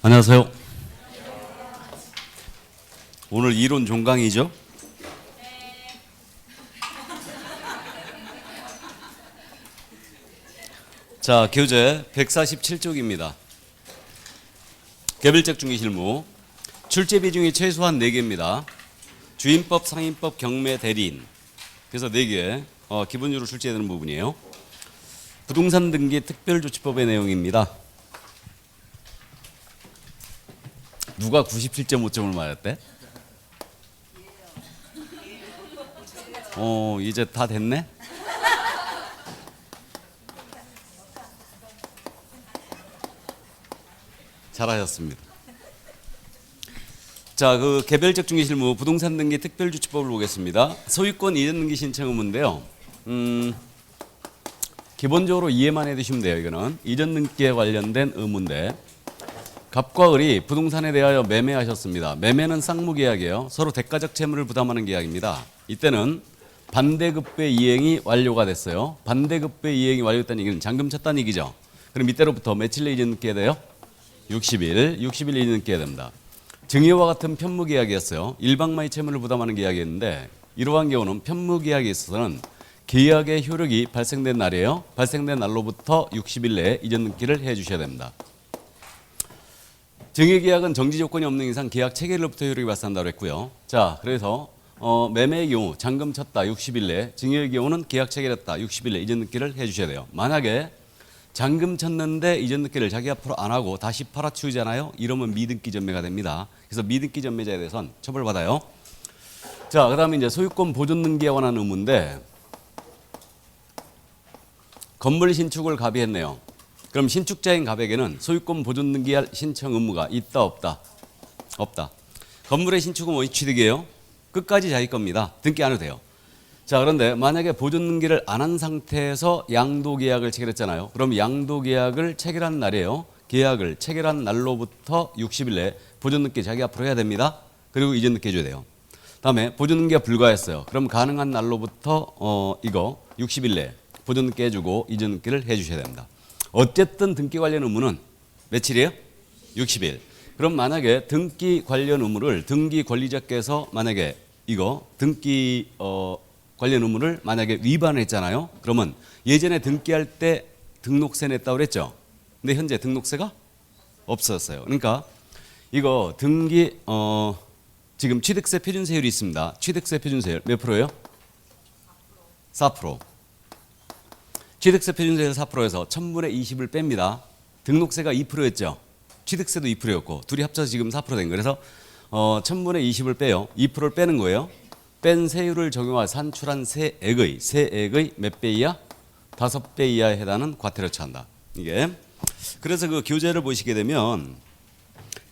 안녕하세요. 오늘 이론 종강이죠? 자, 교재 147쪽입니다. 개별적 중개실무. 출제 비중이 최소한 4개입니다. 주임법, 상임법, 경매, 대리인. 그래서 4개 기본적으로 출제되는 부분이에요. 부동산 등기 특별조치법의 내용입니다. 누가 97.5점을 맞았대? 이제 다 됐네? 잘하셨습니다. 자, 그 개별적 중개실무 부동산 등기 특별조치법을 보겠습니다. 소유권 이전 등기 신청 의무인데요. 기본적으로 이해만 해두시면 돼요. 이거는 이전 등기에 관련된 의무인데, 갑과 을이 부동산에 대하여 매매하셨습니다. 매매는 쌍무계약이에요. 서로 대가적 채무를 부담하는 계약입니다. 이때는 반대급배 이행이 완료가 됐어요. 반대급배 이행이 완료됐다는 얘기는 잔금 쳤다는 얘기죠. 그럼 이때로부터 며칠 내에 이전 등기해야 돼요? 60일 내에 이전 등기해야 됩니다. 증여와 같은 편무계약이었어요. 일방마의 채무를 부담하는 계약이었는데, 이러한 경우는 편무계약에 있어서는 계약의 효력이 발생된 날이에요. 발생된 날로부터 60일 내에 이전 등기를 해 주셔야 됩니다. 증여계약은 정지 조건이 없는 이상 계약 체결로부터 효력이 발생한다고 했고요. 자, 그래서 매매의 경우 잔금 쳤다 60일 내, 증여의 경우는 계약 체결했다 60일 내 이전 등기를 해 주셔야 돼요. 만약에 잔금 쳤는데 이전 등기를 자기 앞으로 안 하고 다시 팔아치우잖아요. 이러면 미등기 전매가 됩니다. 그래서 미등기 전매자에 대해서는 처벌받아요. 자, 그다음에 이제 소유권 보존 등기에 관한 의무인데, 건물 신축을 갑의했네요. 그럼 신축자인 갑에게는 소유권 보존 등기할 신청 의무가 있다 없다? 없다. 건물의 신축은 원시 취득이에요. 끝까지 자기 겁니다. 등기 안 해도 돼요. 자, 그런데 만약에 보존 등기를 안 한 상태에서 양도계약을 체결했잖아요. 그럼 양도계약을 체결한 날이에요. 계약을 체결한 날로부터 60일 내에 보존 등기 자기 앞으로 해야 됩니다. 그리고 이전 등기 해줘야 돼요. 다음에 보존 등기가 불가했어요. 그럼 가능한 날로부터 이거 60일 내에 보존 등기 해주고 이전 등기를 해주셔야 됩니다. 어쨌든 등기 관련 의무는 며칠이에요? 60일. 그럼 만약에 등기 관련 의무를 등기 권리자께서 만약에 이거 등기 관련 의무를 만약에 위반을 했잖아요. 그러면 예전에 등기할 때 등록세 냈다고 그랬죠. 근데 현재 등록세가 없었어요. 그러니까 이거 등기 지금 취득세 표준세율이 있습니다. 취득세 표준세율 몇 프로예요? 4%. 취득세 표준세율 4%에서 1000분의 20을 뺍니다. 등록세가 2%였죠. 취득세도 2%였고 둘이 합쳐서 지금 4% 된 거예요. 그래서 1000분의 20을 빼요. 2%를 빼는 거예요. 뺀 세율을 적용하여 산출한 세액의 몇 배 이하? 5배 이하에 해당하는 과태료 처한다. 이게 그래서 그 교재를 보시게 되면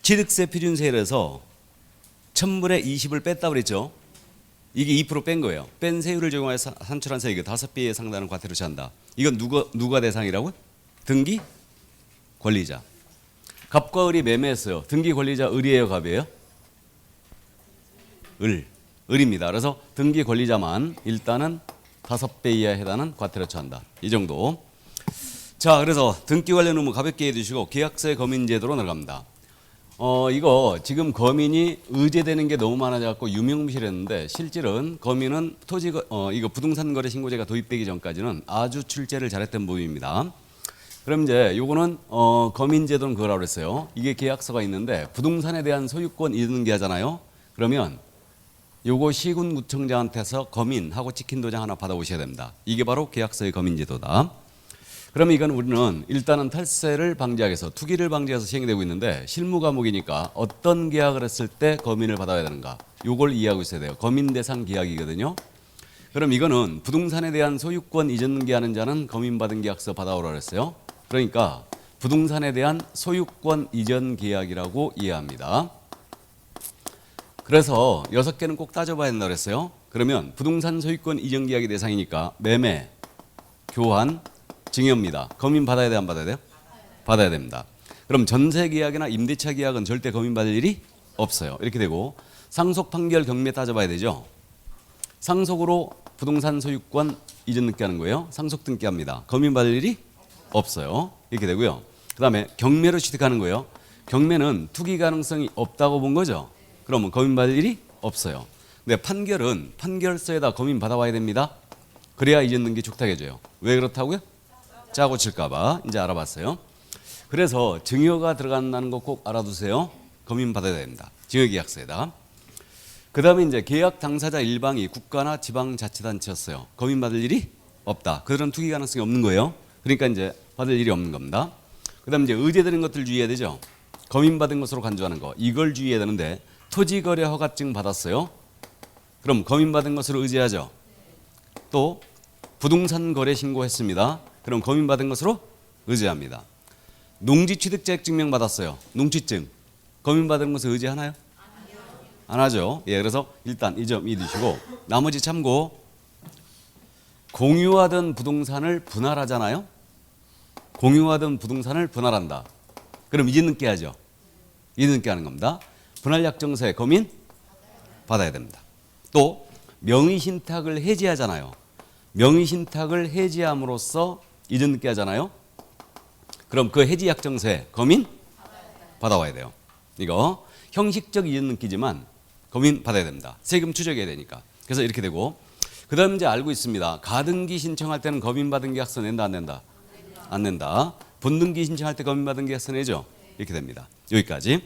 취득세 표준세율에서 1000분의 20을 뺐다고 그랬죠. 이게 2% 뺀 거예요. 뺀 세율을 적용하여 산출한 세액이 5배에 상당하는 과태료 처한다. 이건 누가 대상이라고요? 등기 권리자. 갑과 을이 매매했어요. 등기 권리자 을이에요, 갑이에요? 을입니다. 그래서 등기 권리자만 일단은 5배 이하에 해당하는 과태료 처한다. 이 정도. 자, 그래서 등기 관련 의무 가볍게 해두시고 계약세 검인 제도로 들어갑니다. 이거 지금 검인이 의제되는 게 너무 많아져갖고 유명무실했는데, 실질은 검인은 이거 부동산 거래 신고제가 도입되기 전까지는 아주 출제를 잘했던 부분입니다. 그럼 이제 요거는 검인 제도는 그거라고 그랬어요. 이게 계약서가 있는데 부동산에 대한 소유권 이전 등기 하잖아요. 그러면 요거 시군구청장한테서 검인하고 찍힌 도장 하나 받아오셔야 됩니다. 이게 바로 계약서의 검인 제도다. 그러면 이건 우리는 일단은 탈세를 방지하기 위해서 투기를 방지해서 위해서 시행이 되고 있는데, 실무 과목이니까 어떤 계약을 했을 때 검인을 받아야 되는가, 요걸 이해하고 있어야 돼요. 검인 대상 계약이거든요. 그럼 이거는 부동산에 대한 소유권 이전 등기하는 자는 검인받은 계약서 받아오라 그랬어요. 그러니까 부동산에 대한 소유권 이전 계약이라고 이해합니다. 그래서 6개는 꼭 따져봐야 된다고 그랬어요. 그러면 부동산 소유권 이전 계약이 대상이니까 매매, 교환, 증여입니다. 검인 받아야 돼요, 안 받아야 돼요? 받아야 됩니다. 그럼 전세 계약이나 임대차 계약은 절대 검인 받을 일이 없어요. 이렇게 되고, 상속 판결 경매 따져봐야 되죠. 상속으로 부동산 소유권 이전 등기하는 거예요. 상속 등기합니다. 검인 받을 일이 없어요. 이렇게 되고요. 그 다음에 경매로 취득하는 거예요. 경매는 투기 가능성이 없다고 본 거죠. 그러면 거민받을 일이 없어요. 근데 판결은 판결서에다 거민 받아와야 됩니다. 그래야 이전등기 촉탁해줘요. 왜 그렇다고요? 짜고 칠까 봐 이제 알아봤어요. 그래서 증여가 들어간다는 거 꼭 알아두세요. 거민 받아야 됩니다. 증여계약서에다. 그 다음에 이제 계약 당사자 일방이 국가나 지방자치단체였어요. 거민 받을 일이 없다. 그들은 투기 가능성이 없는 거예요. 그러니까 이제 받을 일이 없는 겁니다. 그 다음에 이제 의제되는 것들 주의해야 되죠. 거민 받은 것으로 간주하는 거. 이걸 주의해야 되는데 토지거래 허가증 받았어요. 그럼 거민 받은 것으로 의제하죠. 또 부동산 거래 신고했습니다. 그럼 거민 받은 것으로 의제합니다. 농지취득자액 증명 받았어요. 농취증. 거민 받은 것을 의제하나요? 안 하죠. 예, 그래서 일단 이 점 잊으시고 나머지 참고. 공유하던 부동산을 분할하잖아요. 공유하던 부동산을 분할한다. 그럼 이전등기 하죠. 이전등기 하는 겁니다. 분할약정서에 거민 받아야 됩니다. 또 명의신탁을 해지하잖아요. 명의신탁을 해지함으로써 이전등기 하잖아요. 그럼 그 해지약정서에 거민 받아와야 돼요. 이거 형식적 이전등기지만 거민 받아야 됩니다. 세금 추적해야 되니까. 그래서 이렇게 되고, 그 다음 이제 알고 있습니다. 가등기 신청할 때는 거민받은 계약서 낸다 안 낸다? 안 낸다. 본등기 신청할 때 거민받은 계약서 내죠? 이렇게 됩니다. 여기까지.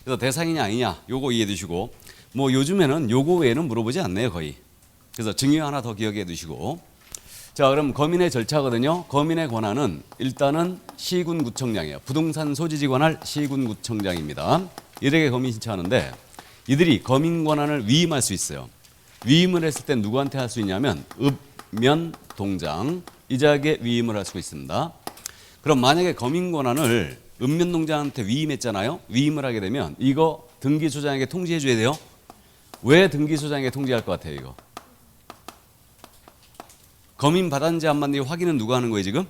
그래서 대상이냐 아니냐 요거 이해해 두시고, 뭐 요즘에는 요거 외에는 물어보지 않네요 거의. 그래서 증여 하나 더 기억해 두시고. 자, 그럼 거민의 절차거든요. 거민의 권한은 일단은 시군구청장이에요. 부동산 소지지 관할 시군구청장입니다. 이들에게 거민 신청하는데 이들이 거민 권한을 위임할 수 있어요. 위임을 했을 때 누구한테 할 수 있냐면 읍면동장 이자에게 위임을 할 수 있습니다. 그럼 만약에 거민 권한을 읍면동장한테 위임했잖아요. 위임을 하게 되면 이거 등기소장에게 통지해 줘야 돼요. 왜 등기소장에게 통지할 것 같아요 이거? 거민 받았는지 안 받는지 확인은 누가 하는 거예요 지금?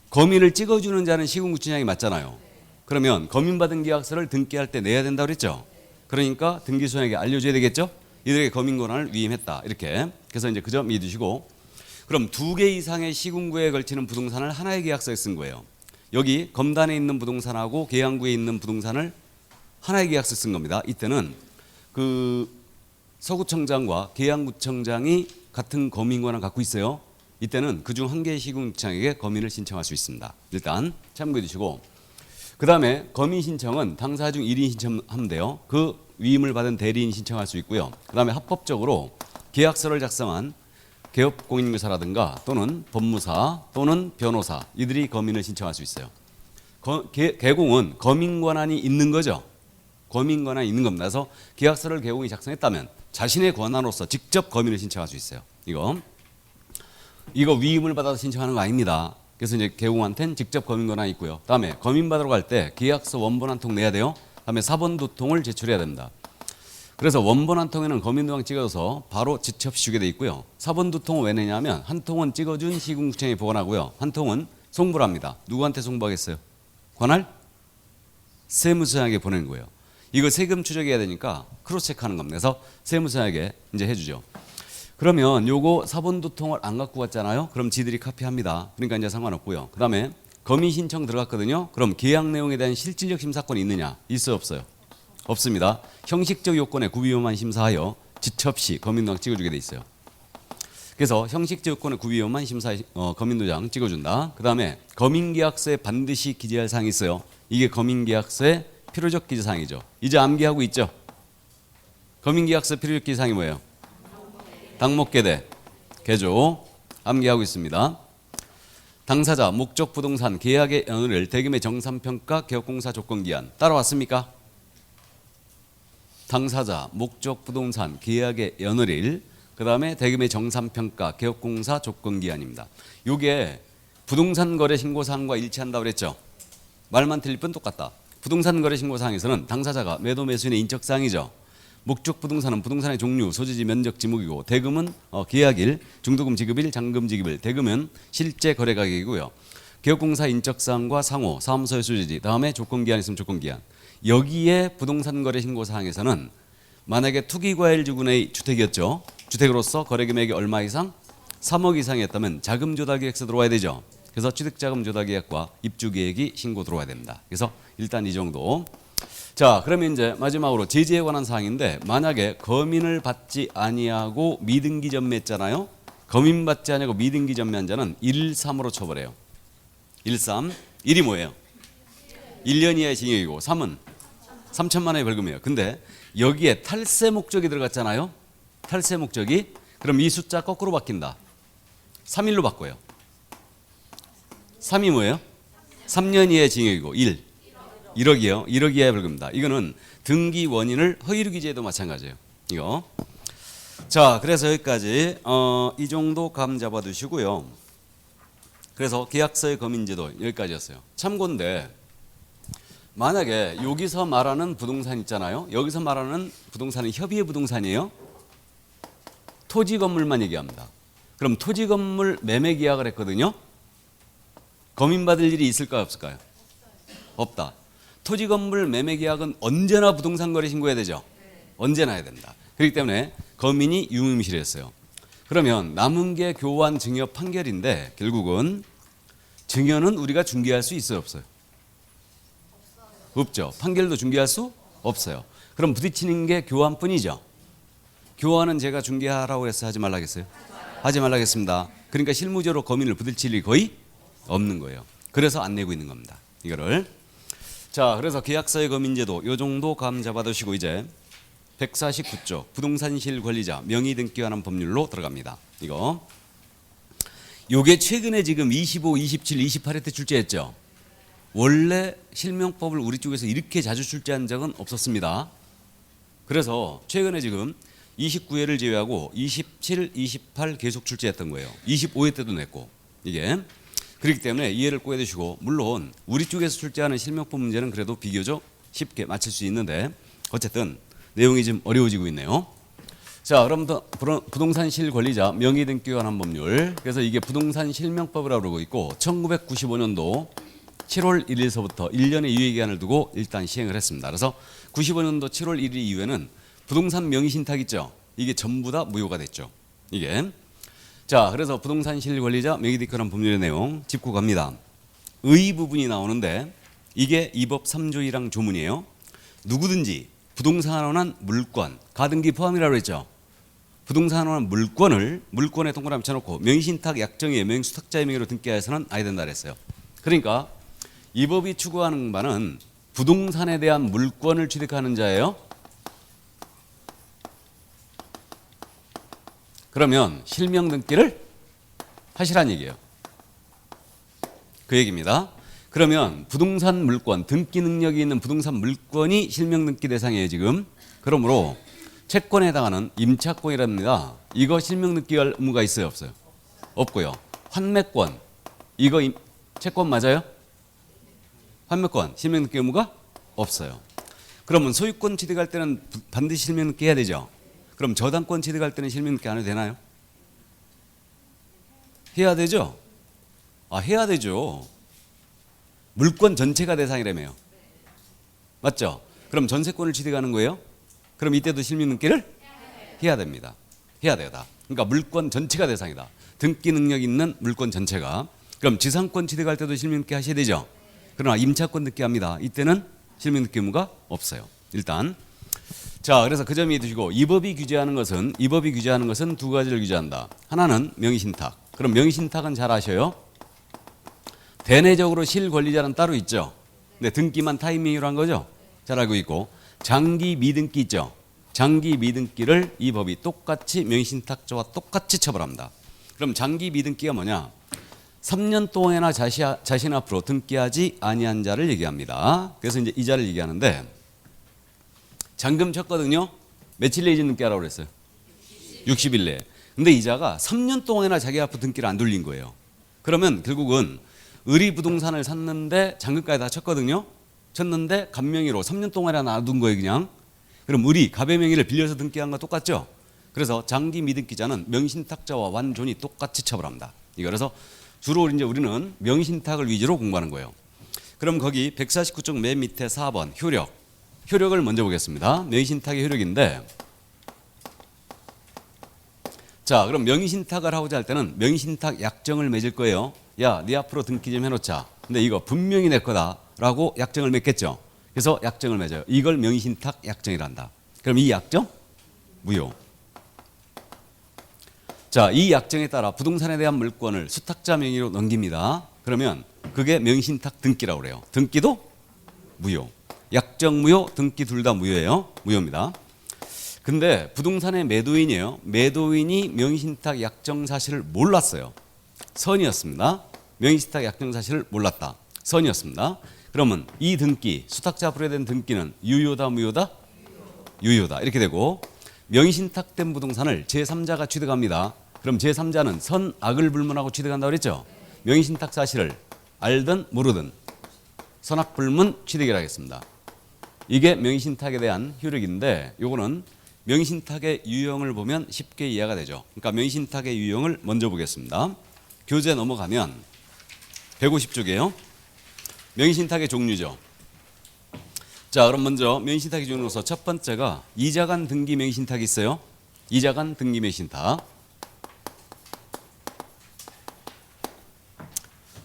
거민을 찍어주는 자는 시군구청장이 맞잖아요. 그러면 거민받은 계약서를 등기할 때 내야 된다고 그랬죠. 그러니까 등기소장에게 알려줘야 되겠죠. 이들에게 거민 권한을 위임했다 이렇게. 그래서 이제 그 점 이해두시고, 그럼 2개 이상의 시군구에 걸치는 부동산을 하나의 계약서에 쓴 거예요. 여기 검단에 있는 부동산하고 계양구에 있는 부동산을 하나의 계약서에 쓴 겁니다. 이때는 그 서구청장과 계양구청장이 같은 거민 권한 갖고 있어요. 이때는 그중 한 개의 시군구청에게 거민을 신청할 수 있습니다. 일단 참고해 주시고, 그 다음에 거민 신청은 당사 중 1인 신청하면 돼요. 그 위임을 받은 대리인 신청할 수 있고요. 그 다음에 합법적으로 계약서를 작성한 개업공인중개사라든가 또는 법무사 또는 변호사 이들이 거민을 신청할 수 있어요. 개공은 거민 권한이 있는 거죠. 거민 권한이 있는 겁니다. 그래서 계약서를 개공이 작성했다면 자신의 권한으로서 직접 거민을 신청할 수 있어요. 이거 위임을 받아서 신청하는 거 아닙니다. 그래서 이제 개공한테는 직접 거민 권한이 있고요. 다음에 거민 받으러 갈 때 계약서 원본 한 통 내야 돼요. 다음에 사본 2통을 제출해야 됩니다. 그래서 원본 한 통에는 거민 도장 찍어서 바로 지체 없이 주게 돼 있고요. 사본 2통은 왜 내냐면 한 통은 찍어준 시군구청에 보관하고요. 한 통은 송부를 합니다. 누구한테 송부하겠어요? 관할 세무서장에게 보내는 거예요. 이거 세금 추적해야 되니까 크로스 체크하는 겁니다. 그래서 세무서장에게 이제 해주죠. 그러면 요거 사본 2통을 안 갖고 왔잖아요. 그럼 지들이 카피합니다. 그러니까 이제 상관없고요. 그 다음에 거민 신청 들어갔거든요. 그럼 계약 내용에 대한 실질적 심사권이 있느냐? 있어요, 없어요? 없습니다. 형식적 요건에 구비위원만 심사하여 지체 없이 거민도장 찍어주게 돼 있어요. 그래서 형식적 요건에 구비위원만 거민도장 찍어준다. 그 다음에 거민계약서에 반드시 기재할 사항이 있어요. 이게 거민계약서의 필요적 기재사항이죠. 이제 암기하고 있죠? 거민계약서 필요적 기재사항이 뭐예요? 당목계대, 개조 암기하고 있습니다. 당사자, 목적 부동산, 계약의 연을 대금의 정산평가, 개업공사 조건기한 따라왔습니까? 당사자, 목적 부동산, 계약의 연을일, 그 다음에 대금의 정산평가, 개업공사 조건기한입니다. 이게 부동산 거래 신고사항과 일치한다고 그랬죠? 말만 틀릴 뿐 똑같다. 부동산 거래 신고사항에서는 당사자가 매도 매수인의 인적사항이죠. 목적 부동산은 부동산의 종류, 소재지, 면적, 지목이고, 대금은 계약일, 중도금 지급일, 잔금 지급일, 대금은 실제 거래 가격이고요. 개업공사 인적사항과 상호, 사무소의 소재지, 다음에 조건기한 있으면 조건기한. 여기에 부동산 거래 신고사항에서는 만약에 투기과일주군의 주택이었죠. 주택으로서 거래 금액이 얼마 이상? 3억 이상이었다면 자금 조달 계획서 들어와야 되죠. 그래서 취득자금 조달 계약과 입주 계획이 신고 들어와야 됩니다. 그래서 일단 이 정도. 자, 그러면 이제 마지막으로 제지에 관한 사항인데 만약에 거민을 받지 아니하고 미등기 전매했잖아요. 거민 받지 아니하고 미등기 전매한 자는 1.3으로 처벌해요. 1.3. 1이 뭐예요? 1년 이하의 징역이고 3은 3천만 원의 벌금이에요. 근데 여기에 탈세 목적이 들어갔잖아요. 탈세 목적이. 그럼 이 숫자 거꾸로 바뀐다. 3일로 바꿔요. 3이 뭐예요? 3년 이하의 징역이고 1억이요. 1억 이하의 벌금입니다. 이거는 등기 원인을 허위로 기재해도 마찬가지예요. 이거. 자, 그래서 여기까지 이 정도 감 잡아 두시고요. 그래서 계약서의 거민제도 여기까지였어요. 참고인데 만약에 여기서 말하는 부동산 있잖아요. 여기서 말하는 부동산은 협의의 부동산이에요. 토지 건물만 얘기합니다. 그럼 토지 건물 매매 계약을 했거든요. 거민받을 일이 있을까요, 없을까요? 없다. 토지 건물 매매 계약은 언제나 부동산 거래 신고해야 되죠. 언제나 해야 된다. 그렇기 때문에 거민이 유무실이었어요. 그러면 남은 게 교환 증여 판결인데 결국은 증여는 우리가 중개할 수 있어요, 없어요? 없죠. 판결도 중개할 수 없어요. 그럼 부딪히는 게 교환뿐이죠. 교환은 제가 중개하라고 해서 하지 말라겠어요? 하지 말라겠습니다. 그러니까 실무적으로 거민을 부딪힐 일이 거의 없는 거예요. 그래서 안 내고 있는 겁니다. 이거를. 자, 그래서 계약서의 거민제도 요 정도 감 잡아두시고 이제 149조 부동산실 관리자 명의 등기에 관한 법률로 들어갑니다. 이거. 요게 최근에 지금 25, 27, 28회 때 출제했죠. 원래 실명법을 우리 쪽에서 이렇게 자주 출제한 적은 없었습니다. 그래서 최근에 지금 29회를 제외하고 27, 28 계속 출제했던 거예요. 25회 때도 냈고 이게. 그렇기 때문에 이해를 꼭 해두시고 물론 우리 쪽에서 출제하는 실명법 문제는 그래도 비교적 쉽게 맞힐 수 있는데 어쨌든 내용이 좀 어려워지고 있네요. 자, 그럼 부동산 실권리자 명의 등기에 관한 법률. 그래서 이게 부동산 실명법이라고 그러고 있고 1995년도 7월 1일서부터 1년의 유예기간을 두고 일단 시행을 했습니다. 그래서 95년도 7월 1일 이후에는 부동산 명의신탁 있죠. 이게 전부 다 무효가 됐죠. 이게. 자, 그래서 부동산 실권리자 명의 등기에 관한 법률의 내용 짚고 갑니다. 의 부분이 나오는데 이게 이 법 3조 1항 조문이에요. 누구든지 부동산에 관한 물권, 가등기 포함이라고 했죠. 부동산에 관한 물권에 동그라미 쳐놓고 명의신탁 약정에 명의수탁자의 명의로 등기하여서는 아야 된다 그랬어요. 그러니까 이 법이 추구하는 바는 부동산에 대한 물권을 취득하는 자예요. 그러면 실명 등기를 하시란 얘기예요. 그 얘기입니다. 그러면 부동산 물권, 등기 능력이 있는 부동산 물권이 실명 등기 대상이에요, 지금. 그러므로 채권에 해당하는 임차권이랍니다. 이거 실명 등기할 의무가 있어요, 없어요? 없고요. 환매권, 이거 채권 맞아요? 환매권, 실명 등기 의무가 없어요. 그러면 소유권 취득할 때는 반드시 실명 등기 해야 되죠? 그럼 저당권 취득할 때는 실명 등기 안 해도 되나요? 해야 되죠? 해야 되죠. 물권 전체가 대상이라며요. 맞죠? 그럼 전세권을 취득하는 거예요? 그럼 이때도 실명 등기를 해야 됩니다. 해야 되다. 그러니까 물권 전체가 대상이다. 등기 능력 있는 물권 전체가. 그럼 지상권 취득할 때도 실명 등기 하셔야 되죠? 그러나 임차권 등기합니다. 이때는 실명 등기 의무가 없어요. 일단. 자, 그래서 그 점이 두시고 이 법이 규제하는 것은 두 가지를 규제한다. 하나는 명의신탁. 그럼 명의신탁은 잘 아셔요. 대내적으로 실권리자는 따로 있죠. 근데 등기만 타이밍으로 한 거죠. 잘 알고 있고 장기 미등기 있죠. 장기 미등기를 이 법이 똑같이 명의신탁자와 똑같이 처벌합니다. 그럼 장기 미등기가 뭐냐? 3년 동안이나 자신 앞으로 등기하지 아니한 자를 얘기합니다. 그래서 이제 이 자를 얘기하는데 잔금 쳤거든요. 며칠 내에 등기하라고 그랬어요? 60일 내에. 근데 이 자가 3년 동안이나 자기 앞으로 등기를 안 돌린 거예요. 그러면 결국은 의리 부동산을 샀는데 잔금까지 다 쳤거든요. 쳤는데 갑명의로 3년 동안이나 놔둔 거예요, 그냥. 그럼 의리, 갑의 명의를 빌려서 등기한 거 똑같죠? 그래서 장기 미등기자는 명의신탁자와 완전히 똑같이 처벌합니다. 이거 그래서 주로 이제 우리는 명의신탁을 위주로 공부하는 거예요. 그럼 거기 149쪽 맨 밑에 4번 효력. 효력을 먼저 보겠습니다. 명의신탁의 효력인데 자, 그럼 명의신탁을 하고자 할 때는 명의신탁 약정을 맺을 거예요. 야, 네 앞으로 등기 좀 해놓자. 근데 이거 분명히 내 거다라고 약정을 맺겠죠. 그래서 약정을 맺어요. 이걸 명의신탁 약정이란다. 그럼 이 약정 무효. 자, 이 약정에 따라 부동산에 대한 물권을 수탁자 명의로 넘깁니다. 그러면 그게 명의신탁 등기라고 그래요. 등기도 무효. 약정 무효, 등기 둘 다 무효예요. 무효입니다. 근데 부동산의 매도인이에요. 매도인이 명의신탁 약정 사실을 몰랐어요. 선이었습니다. 명의신탁 약정 사실을 몰랐다. 선이었습니다. 그러면 이 등기, 수탁자 앞으로 된 등기는 유효다, 무효다? 유효다. 이렇게 되고 명의신탁된 부동산을 제3자가 취득합니다. 그럼 제3자는 선악을 불문하고 취득한다고 그랬죠? 명의신탁 사실을 알든 모르든 선악불문 취득이라 하겠습니다. 이게 명의신탁에 대한 효력인데 요거는 명의신탁의 유형을 보면 쉽게 이해가 되죠. 그러니까 명의신탁의 유형을 먼저 보겠습니다. 교재 넘어가면 150쪽이에요. 명의신탁의 종류죠. 자, 그럼 먼저 명의신탁의 종류로서 첫 번째가 이자간 등기 명의신탁이 있어요. 이자간 등기 명의신탁.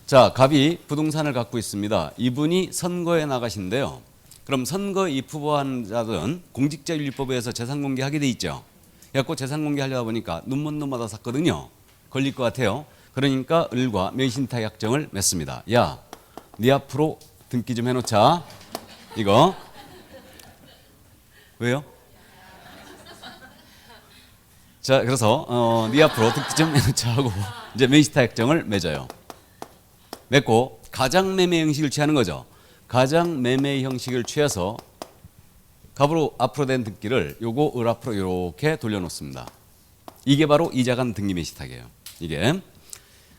자, 갑이 부동산을 갖고 있습니다. 이분이 선거에 나가신데요. 그럼 선거 입후보한 자들은 공직자윤리법에서 재산공개하게 돼 있죠. 그래갖고 재산공개하려다 보니까 눈먼 놈마다 샀거든요. 걸릴 것 같아요. 그러니까 을과 명의신탁 약정을 맺습니다. 야, 네 앞으로 등기 좀 해놓자. 이거 왜요? 자, 그래서 네 앞으로 등기 좀 해놓자 하고 이제 명의신탁 약정을 맺어요. 맺고 가장매매 형식을 취하는 거죠. 가장매매 형식을 취해서 갑으로 앞으로 된 등기를 요거 을 앞으로 이렇게 돌려놓습니다. 이게 바로 이자간 등기 명의신탁이에요. 이게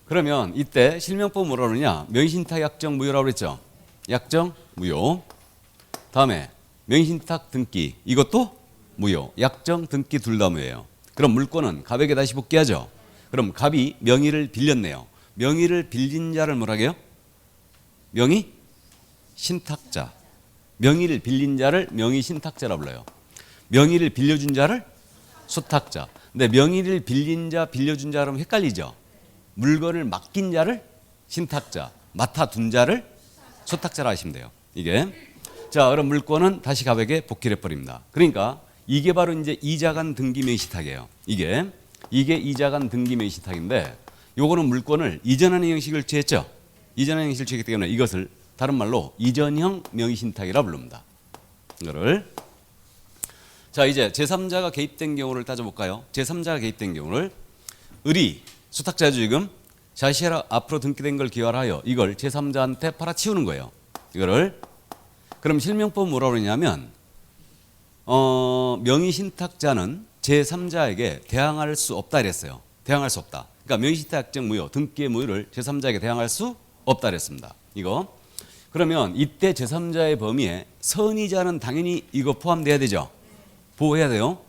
그러면 이때 실명법 뭐라 그러냐? 명의신탁 약정 무효라고 그랬죠. 약정 무효. 다음에 명의신탁 등기 이것도 무효. 약정 등기 둘 다 무효예요. 그럼 물권은 갑에게 다시 복귀하죠. 그럼 갑이 명의를 빌렸네요. 명의를 빌린 자를 뭐라 해요? 명의 신탁자. 명의를 빌린 자를 명의 신탁자라 불러요. 명의를 빌려준 자를 수탁자. 근데 명의를 빌린 자, 빌려준 자 그러면 헷갈리죠. 물건을 맡긴 자를 신탁자, 맡아둔 자를 수탁자라 하시면 돼요. 이게 자, 그럼 물권은 다시 갑에게 복귀를 해버립니다. 그러니까 이게 바로 이제 이자간 등기 명의신탁이에요. 이게 이자간 등기 명의신탁인데 요거는 물권을 이전하는 형식을 취했죠. 이전하는 형식을 취했기 때문에 이것을 다른 말로 이전형 명의신탁이라 부릅니다. 이거를 자, 이제 제3자가 개입된 경우를 따져볼까요? 제3자가 개입된 경우를 을이 수탁자죠. 지금 자시 앞으로 등기된 걸 기활하여 이걸 제3자한테 팔아치우는 거예요. 이거를 그럼 실명법 뭐라고 그러냐면 명의신탁자는 제3자에게 대항할 수 없다 이랬어요. 대항할 수 없다. 그러니까 명의신탁 약정 무효, 등기의 무효를 제3자에게 대항할 수 없다 그랬습니다. 이거 그러면 이때 제3자의 범위에 선의자는 당연히 이거 포함돼야 되죠. 보호해야 돼요.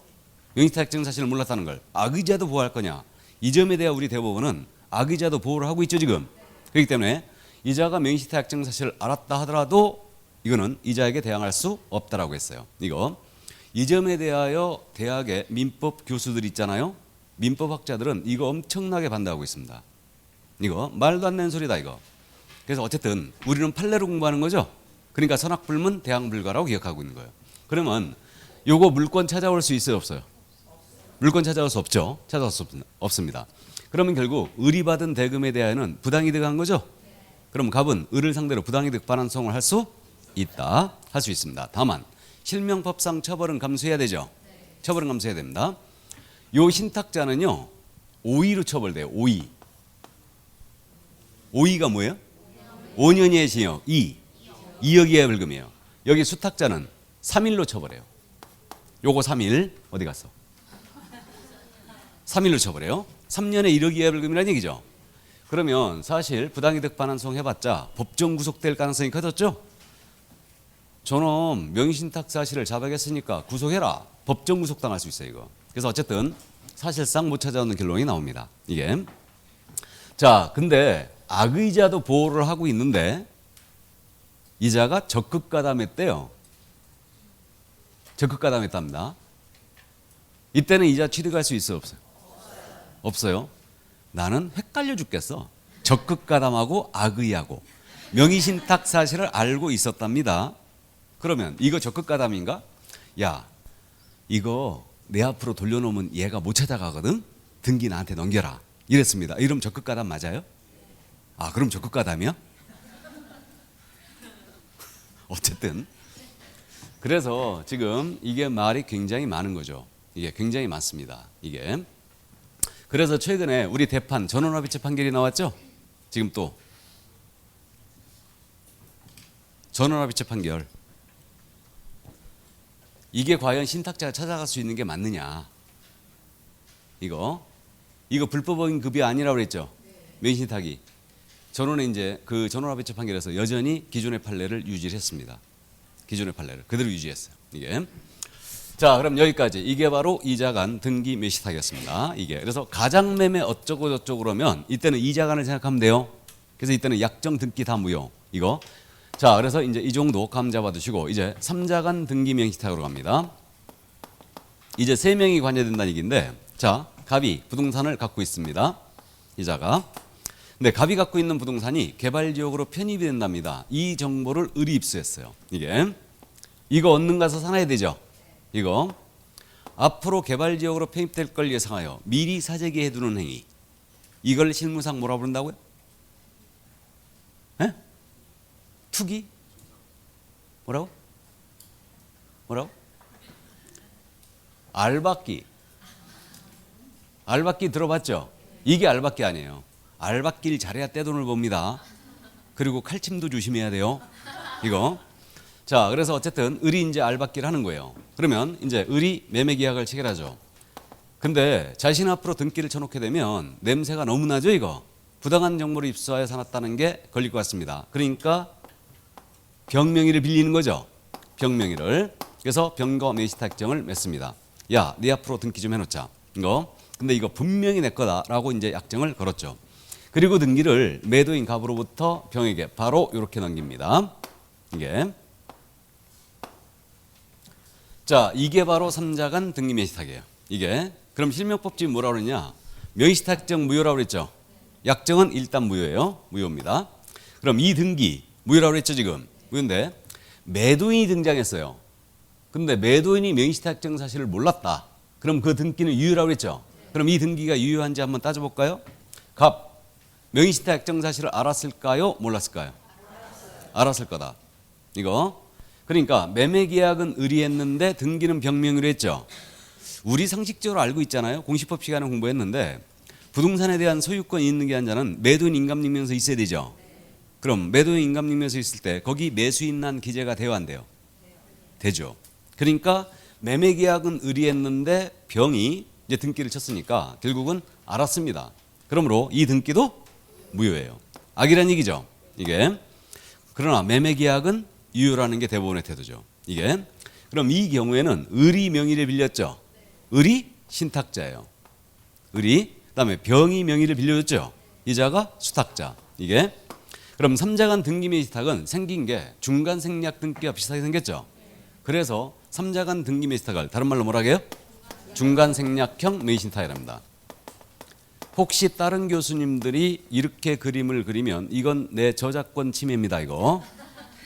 명의신탁 약정 사실을 몰랐다는 걸. 악의자도 보호할 거냐. 이 점에 대해 우리 대법원은 악의자도 보호를 하고 있죠 지금. 그렇기 때문에 이자가 명의신탁 약정 사실을 알았다 하더라도 이거는 이자에게 대항할 수 없다라고 했어요. 이거 이 점에 대하여 대학의 민법 교수들 있잖아요. 민법학자들은 이거 엄청나게 반대하고 있습니다. 이거 말도 안 되는 소리다 이거. 그래서 어쨌든 우리는 판례로 공부하는 거죠. 그러니까 선악불문 대항불가라고 기억하고 있는 거예요. 그러면 요거 물권 찾아올 수 있어요 없어요? 물권 찾아올 수 없죠. 찾아올 수 없습니다. 그러면 결국 을이 받은 대금에 대하여는 부당이득한 거죠. 그럼 갑은 을을 상대로 부당이득 반환송을 할 수 있다. 할 수 있습니다. 다만 실명법상 처벌은 감수해야 되죠. 처벌은 감수해야 됩니다. 요 신탁자는요 5위로 처벌돼요. 5위. 5위가 뭐예요? 5년 이하의 징역 2억 이하의 벌금이에요. 여기 수탁자는 3일로 처벌해요. 요거 3일 어디 갔어? 3일로 처벌해요. 3년에 1억 이하의 벌금이라는 얘기죠. 그러면 사실 부당이득 반환송 해봤자 법정 구속될 가능성이 커졌죠. 저놈 명의신탁 사실을 자백했으니까 구속해라. 법정 구속당할 수 있어요 이거. 그래서 어쨌든 사실상 못 찾아오는 결론이 나옵니다. 이게 자, 근데 악의자도 보호를 하고 있는데 이자가 적극 가담했대요. 적극 가담했답니다. 이때는 이자 취득할 수 있어요 없어요? 없어요. 나는 헷갈려 죽겠어. 적극가담하고 악의하고 명의신탁 사실을 알고 있었답니다. 그러면 이거 적극가담인가? 야, 이거 내 앞으로 돌려놓으면 얘가 못 찾아가거든? 등기 나한테 넘겨라. 이랬습니다. 이러면 적극가담 맞아요? 아, 그럼 적극가담이야? 어쨌든 그래서 지금 이게 말이 굉장히 많은 거죠. 이게 굉장히 많습니다. 이게 그래서 최근에 우리 대판 전원합의체 판결이 나왔죠. 지금 또 전원합의체 판결, 이게 과연 신탁자가 찾아갈 수 있는 게 맞느냐? 이거 불법적인 급여 아니라고 그랬죠. 명의신탁이 전원에 이제 그 전원합의체 판결에서 여전히 기존의 판례를 유지했습니다. 기존의 판례를 그대로 유지했어요. 이게 자, 그럼 여기까지. 이게 바로 이자간 등기 명의신탁이었습니다. 이게 그래서 가장매매 어쩌고 저쩌고 그러면 이때는 이자간을 생각하면 돼요. 그래서 이때는 약정 등기 다 무효. 이거 자, 그래서 이제 이 정도 감 잡아두시고 이제 3자간 등기 명의신탁으로 갑니다. 이제 3명이 관여된다는 얘기인데, 자, 갑이 부동산을 갖고 있습니다. 이자가. 근데 갑이 갖고 있는 부동산이 개발지역으로 편입이 된답니다. 이 정보를 을이 입수했어요. 이거 얻는 가서 살아야 되죠. 이거 앞으로 개발지역으로 편입될 걸 예상하여 미리 사재기 해두는 행위. 이걸 실무상 뭐라 부른다고요? 에? 투기? 뭐라고? 알박기. 알박기 들어봤죠? 이게 알박기 아니에요. 알박기를 잘해야 떼돈을 봅니다. 그리고 칼침도 조심해야 돼요. 이거. 자, 그래서 어쨌든 을이 이제 알박기를 하는 거예요. 그러면 이제 을이 매매 계약을 체결하죠. 근데 자신 앞으로 등기를 쳐놓게 되면 냄새가 너무 나죠, 이거. 부당한 정보를 입수하여 사놨다는 게 걸릴 것 같습니다. 그러니까 병명의를 빌리는 거죠. 병명의를. 그래서 병거 명의신탁정을 맺습니다. 야, 네 앞으로 등기 좀 해놓자. 이거. 근데 이거 분명히 내 거다라고 이제 약정을 걸었죠. 그리고 등기를 매도인 갑으로부터 병에게 바로 이렇게 넘깁니다. 이게. 자, 이게 바로 3자간 등기 명의신탁이에요. 이게. 그럼 실명법칙이 뭐라고 그러냐? 명의신탁정 무효라고 그랬죠. 약정은 일단 무효예요. 무효입니다. 그럼 이 등기 무효라고 그랬죠, 지금. 무효인데 매도인이 등장했어요. 근데 매도인이 명의신탁정 사실을 몰랐다. 그럼 그 등기는 유효라고 그랬죠. 그럼 이 등기가 유효한지 한번 따져볼까요? 갑, 명의신탁정 사실을 알았을까요? 몰랐을까요? 알았을 거다. 이거. 그러니까 매매계약은 을이 했는데 등기는 병명의로 했죠. 우리 상식적으로 알고 있잖아요. 공시법 시간에 공부했는데 부동산에 대한 소유권이 있는 게 한 자는 매도인 인감증명서 있어야 되죠. 그럼 매도인 인감증명서 있을 때 거기 매수인란 기재가 돼요, 안 돼요? 되죠. 그러니까 매매계약은 을이 했는데 병이 이제 등기를 쳤으니까 결국은 알았습니다. 그러므로 이 등기도 무효예요. 악이란 얘기죠. 이게. 그러나 매매계약은 유효라는 게 대법원의 태도죠. 이게. 그럼 이 경우에는 을이 명의를 빌렸죠. 을이 신탁자예요. 을이. 그다음에 병이 명의를 빌려줬죠. 이자가 수탁자. 이게. 그럼 3자간 등기 명의신탁은 생긴 게 중간 생략 등기와 비슷하게 생겼죠. 그래서 3자간 등기 명의신탁을 다른 말로 뭐라고 해요? 중간 생략형 명의신탁이랍니다. 혹시 다른 교수님들이 이렇게 그림을 그리면 이건 내 저작권 침해입니다. 이거.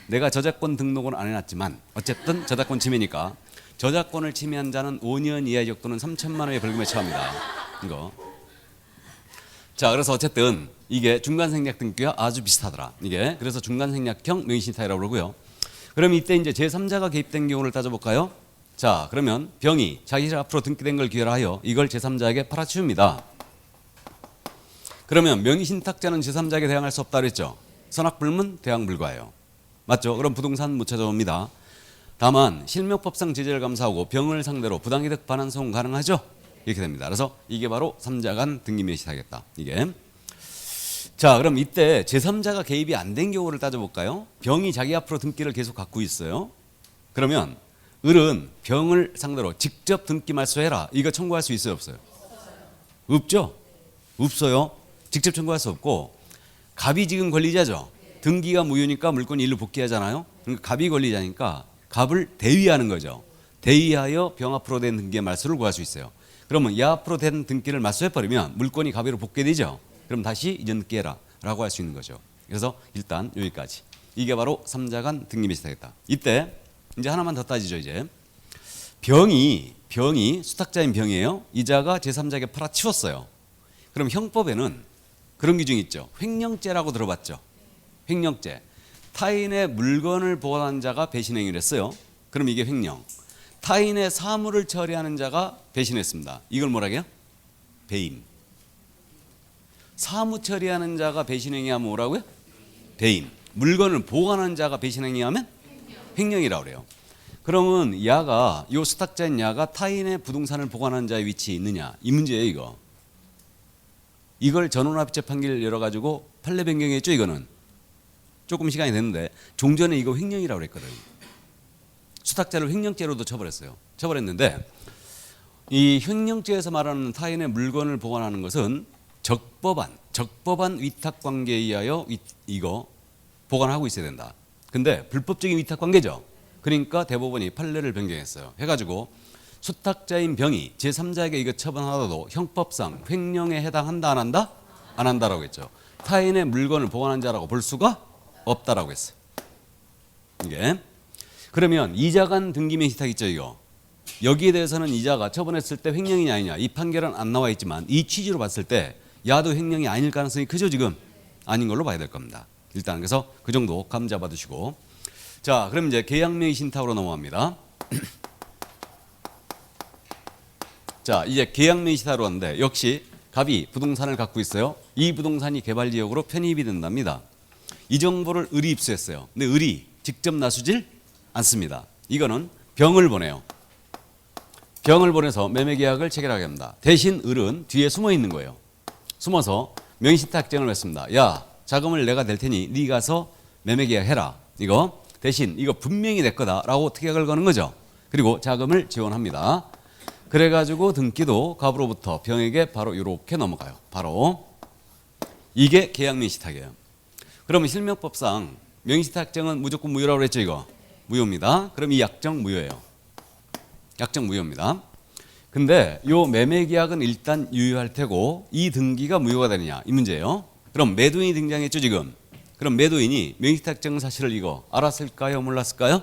내가 저작권 등록은 안 해놨지만 어쨌든 저작권 침해니까 저작권을 침해한 자는 5년 이하의 적 또는 3천만 원의 벌금에 처합니다. 이거. 자, 그래서 어쨌든 이게 중간 생략 등기와 아주 비슷하더라. 이게. 그래서 중간 생략형 명의신탁이라고 그러고요. 그럼 이때 이제 제3자가 개입된 경우를 따져볼까요? 자, 그러면 병이 자기 앞으로 등기된 걸 기회로 하여 이걸 제3자에게 팔아치웁니다. 그러면 명의신탁자는 제3자에게 대항할 수 없다 그랬죠. 선악불문 대항 불가예요. 맞죠? 그럼 부동산 못 찾아옵니다. 다만 실명법상 제재를 감사하고 병을 상대로 부당이득 반환 소송 가능하죠? 이렇게 됩니다. 그래서 이게 바로 3자간 등기 명의신탁이겠다. 이게. 자, 그럼 이때 제3자가 개입이 안 된 경우를 따져볼까요? 병이 자기 앞으로 등기를 계속 갖고 있어요. 그러면 을은 병을 상대로 직접 등기 말소해라. 이거 청구할 수 있어요, 없어요? 없죠? 없어요. 직접 청구할 수 없고 갑이 지금 권리자죠. 등기가 무효니까 물건이 일로 복귀하잖아요. 그러니까 갑이 권리자니까 갑을 대위하는 거죠. 대위하여 병 앞으로 된 등기의 말소를 구할 수 있어요. 그러면 이 앞으로 된 등기를 말소해버리면 물건이 갑으로 복귀되죠. 그럼 다시 이전 등기해라. 라고 할 수 있는 거죠. 그래서 일단 여기까지. 이게 바로 3자 간 등기매 시탁이다. 이때 이제 하나만 더 따지죠. 이제 병이 수탁자인 병이에요. 이자가 제3자에게 팔아치웠어요. 그럼 형법에는 그런 규정이 있죠. 횡령죄라고 들어봤죠. 횡령죄. 타인의 물건을 보관한 자가 배신행위를 했어요. 그럼 이게 횡령. 타인의 사물을 처리하는 자가 배신했습니다. 이걸 뭐라고 해요? 배임. 사무 처리하는 자가 배신행위하면 뭐라고요? 배임. 물건을 보관하는 자가 배신행위하면 횡령이라고 그래요. 그러면 야가, 요 수탁자인 야가 타인의 부동산을 보관하는 자의 위치에 있느냐, 이 문제예요. 이거. 이걸 전원합의체 판결 열어가지고 판례 변경했죠. 이거는 조금 시간이 됐는데 종전에 이거 횡령이라고 그랬거든. 수탁자를 횡령죄로도 처벌했어요. 처벌했는데 이 횡령죄에서 말하는 타인의 물건을 보관하는 것은 적법한 위탁 관계에 의하여 이거 보관하고 있어야 된다. 근데 불법적인 위탁 관계죠. 그러니까 대법원이 판례를 변경했어요. 해가지고 수탁자인 병이 제3자에게 이거 처분하더라도 형법상 횡령에 해당한다 안 한다? 안 한다라고 했죠. 타인의 물건을 보관한 자라고 볼 수가 없다라고 했어요. 이게 그러면 이자간 등기명 시탁 있죠. 이거 여기에 대해서는 이자가 처분했을 때 횡령이냐 아니냐 이 판결은 안 나와 있지만 이 취지로 봤을 때 야도 횡령이 아닐 가능성이 크죠. 지금 아닌 걸로 봐야 될 겁니다. 일단 그래서 그 정도 감 잡아두시고 자 그럼 이제 계약명의 신탁으로 넘어갑니다. 자 이제 계약명의 신탁으로 가는데 역시 갑이 부동산을 갖고 있어요. 이 부동산이 개발지역으로 편입이 된답니다. 이 정보를 을이 입수했어요. 근데 을이 직접 나서질 않습니다. 이거는 병을 보내요. 병을 보내서 매매계약을 체결하게 합니다. 대신 을은 뒤에 숨어 있는 거예요. 숨어서 명의신탁쟁을 했습니다. 야 자금을 내가 낼 테니 네 가서 매매계약 해라. 이거 대신 이거 분명히 내 거다라고 특약을 거는 거죠. 그리고 자금을 지원합니다. 그래가지고 등기도 갑으로부터 병에게 바로 이렇게 넘어가요. 바로 이게 계약명의신탁이에요. 그러면 실명법상 명의신탁쟁은 무조건 무효라고 했죠. 이거 무효입니다. 그럼 이 약정 무효예요. 약정 무효입니다. 근데 요 매매계약은 일단 유효할 테고 이 등기가 무효가 되느냐 이 문제예요. 그럼 매도인이 등장했죠 지금. 그럼 매도인이 명의신탁증 사실을 이거 알았을까요 몰랐을까요?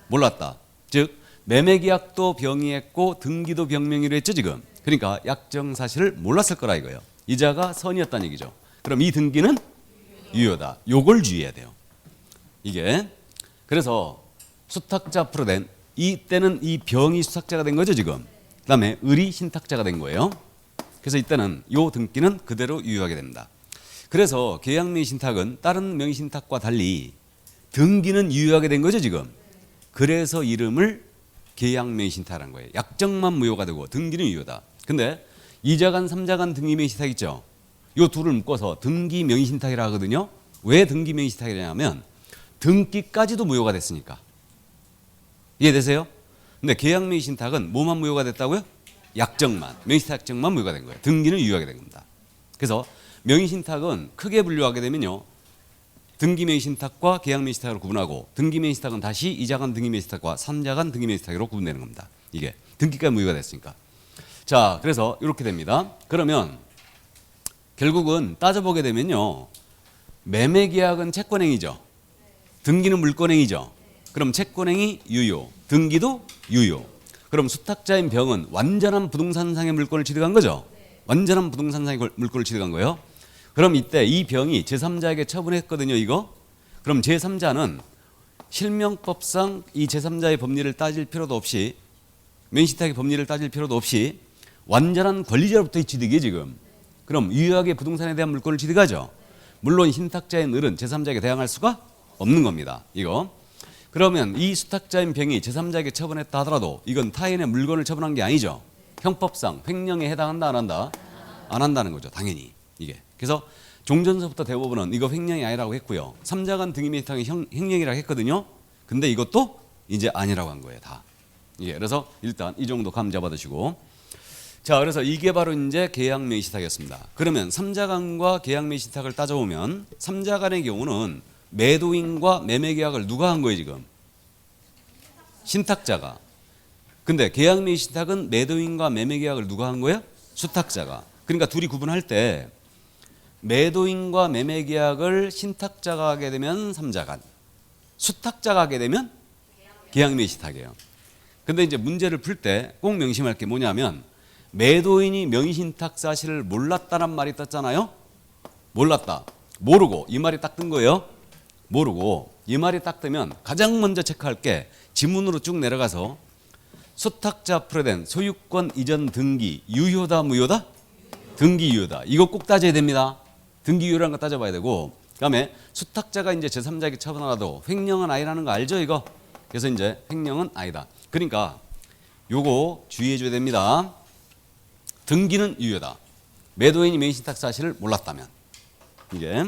몰랐다. 즉 매매계약도 병이했고 등기도 병명의로 했죠 지금. 그러니까 약정 사실을 몰랐을 거라 이거예요. 이자가 선이었다는 얘기죠. 그럼 이 등기는 유효다. 요걸 주의해야 돼요. 이게 그래서 수탁자 앞으로 된 이때는 이 병이 수탁자가 된 거죠 지금. 그다음에 을이 신탁자가 된 거예요. 그래서 이때는 요 등기는 그대로 유효하게 됩니다. 그래서 계약명의신탁은 다른 명의신탁과 달리 등기는 유효하게 된 거죠 지금. 그래서 이름을 계약명의신탁이라는 거예요. 약정만 무효가 되고 등기는 유효다. 근데 이자간 삼자간 등기명의신탁 있죠. 요 둘을 묶어서 등기명의신탁이라 하거든요. 왜 등기명의신탁이냐면 등기까지도 무효가 됐으니까. 이해되세요? 근데 계약명의신탁은 뭐만 무효가 됐다고요? 약정만, 명의신탁정만 무효가 된 거예요. 등기는 유효하게 된 겁니다. 그래서 명의신탁은 크게 분류하게 되면요. 등기명의신탁과 계약명의신탁으로 구분하고 등기명의신탁은 다시 이자간 등기명의신탁과 삼자간 등기명의신탁으로 구분되는 겁니다. 이게 등기까지 무효가 됐으니까. 자, 그래서 이렇게 됩니다. 그러면 결국은 따져보게 되면요. 매매계약은 채권행위죠. 등기는 물권행위죠. 그럼 채권행위 유효, 등기도 유효. 그럼 수탁자인 병은 완전한 부동산상의 물권을 취득한 거죠. 완전한 부동산상의 물권을 취득한 거예요. 그럼 이때 이 병이 제3자에게 처분했거든요. 이거. 그럼 제3자는 실명법상 이 제3자의 법리를 따질 필요도 없이 명의신탁의 법리를 따질 필요도 없이 완전한 권리자로부터의 취득이에요 지금. 그럼 유효하게 부동산에 대한 물권을 취득하죠. 물론 신탁자인 을은 제3자에게 대항할 수가 없는 겁니다. 이거. 그러면 이 수탁자인 병이 제3자에게 처분했다 하더라도 이건 타인의 물건을 처분한 게 아니죠. 형법상 횡령에 해당한다 안 한다? 안 한다는 거죠. 당연히 이게. 그래서 종전서부터 대법원은 이거 횡령이 아니라고 했고요. 삼자간 등기명의신탁이 횡령이라고 했거든요. 근데 이것도 이제 아니라고 한 거예요. 다. 예, 그래서 일단 이 정도 감 잡아두시고 자, 그래서 이게 바로 이제 계약명의신탁이었습니다. 그러면 삼자간과 계약명의신탁을 따져보면 삼자간의 경우는 매도인과 매매계약을 누가 한 거예요 지금? 신탁자가. 근데 계약명의신탁은 매도인과 매매계약을 누가 한 거예요? 수탁자가. 그러니까 둘이 구분할 때 매도인과 매매계약을 신탁자가 하게 되면 삼자간, 수탁자가 하게 되면 계약명의신탁이에요. 근데 이제 문제를 풀 때 꼭 명심할 게 뭐냐면 매도인이 명의신탁 사실을 몰랐다는 말이 떴잖아요. 몰랐다. 모르고 이 말이 딱 뜬 거예요. 모르고 이 말이 딱 뜨면 가장 먼저 체크할 게 지문으로 쭉 내려가서 수탁자 앞으로 된 소유권 이전 등기 유효다 무효다? 등기 유효다. 이거 꼭 따져야 됩니다. 등기 유효라는 거 따져봐야 되고 그다음에 수탁자가 이제 제3자에게 처분하라도 횡령은 아니라는 거 알죠 이거? 그래서 이제 횡령은 아니다. 그러니까 요거 주의해 줘야 됩니다. 등기는 유효다. 매도인이 명의신탁 사실을 몰랐다면 이게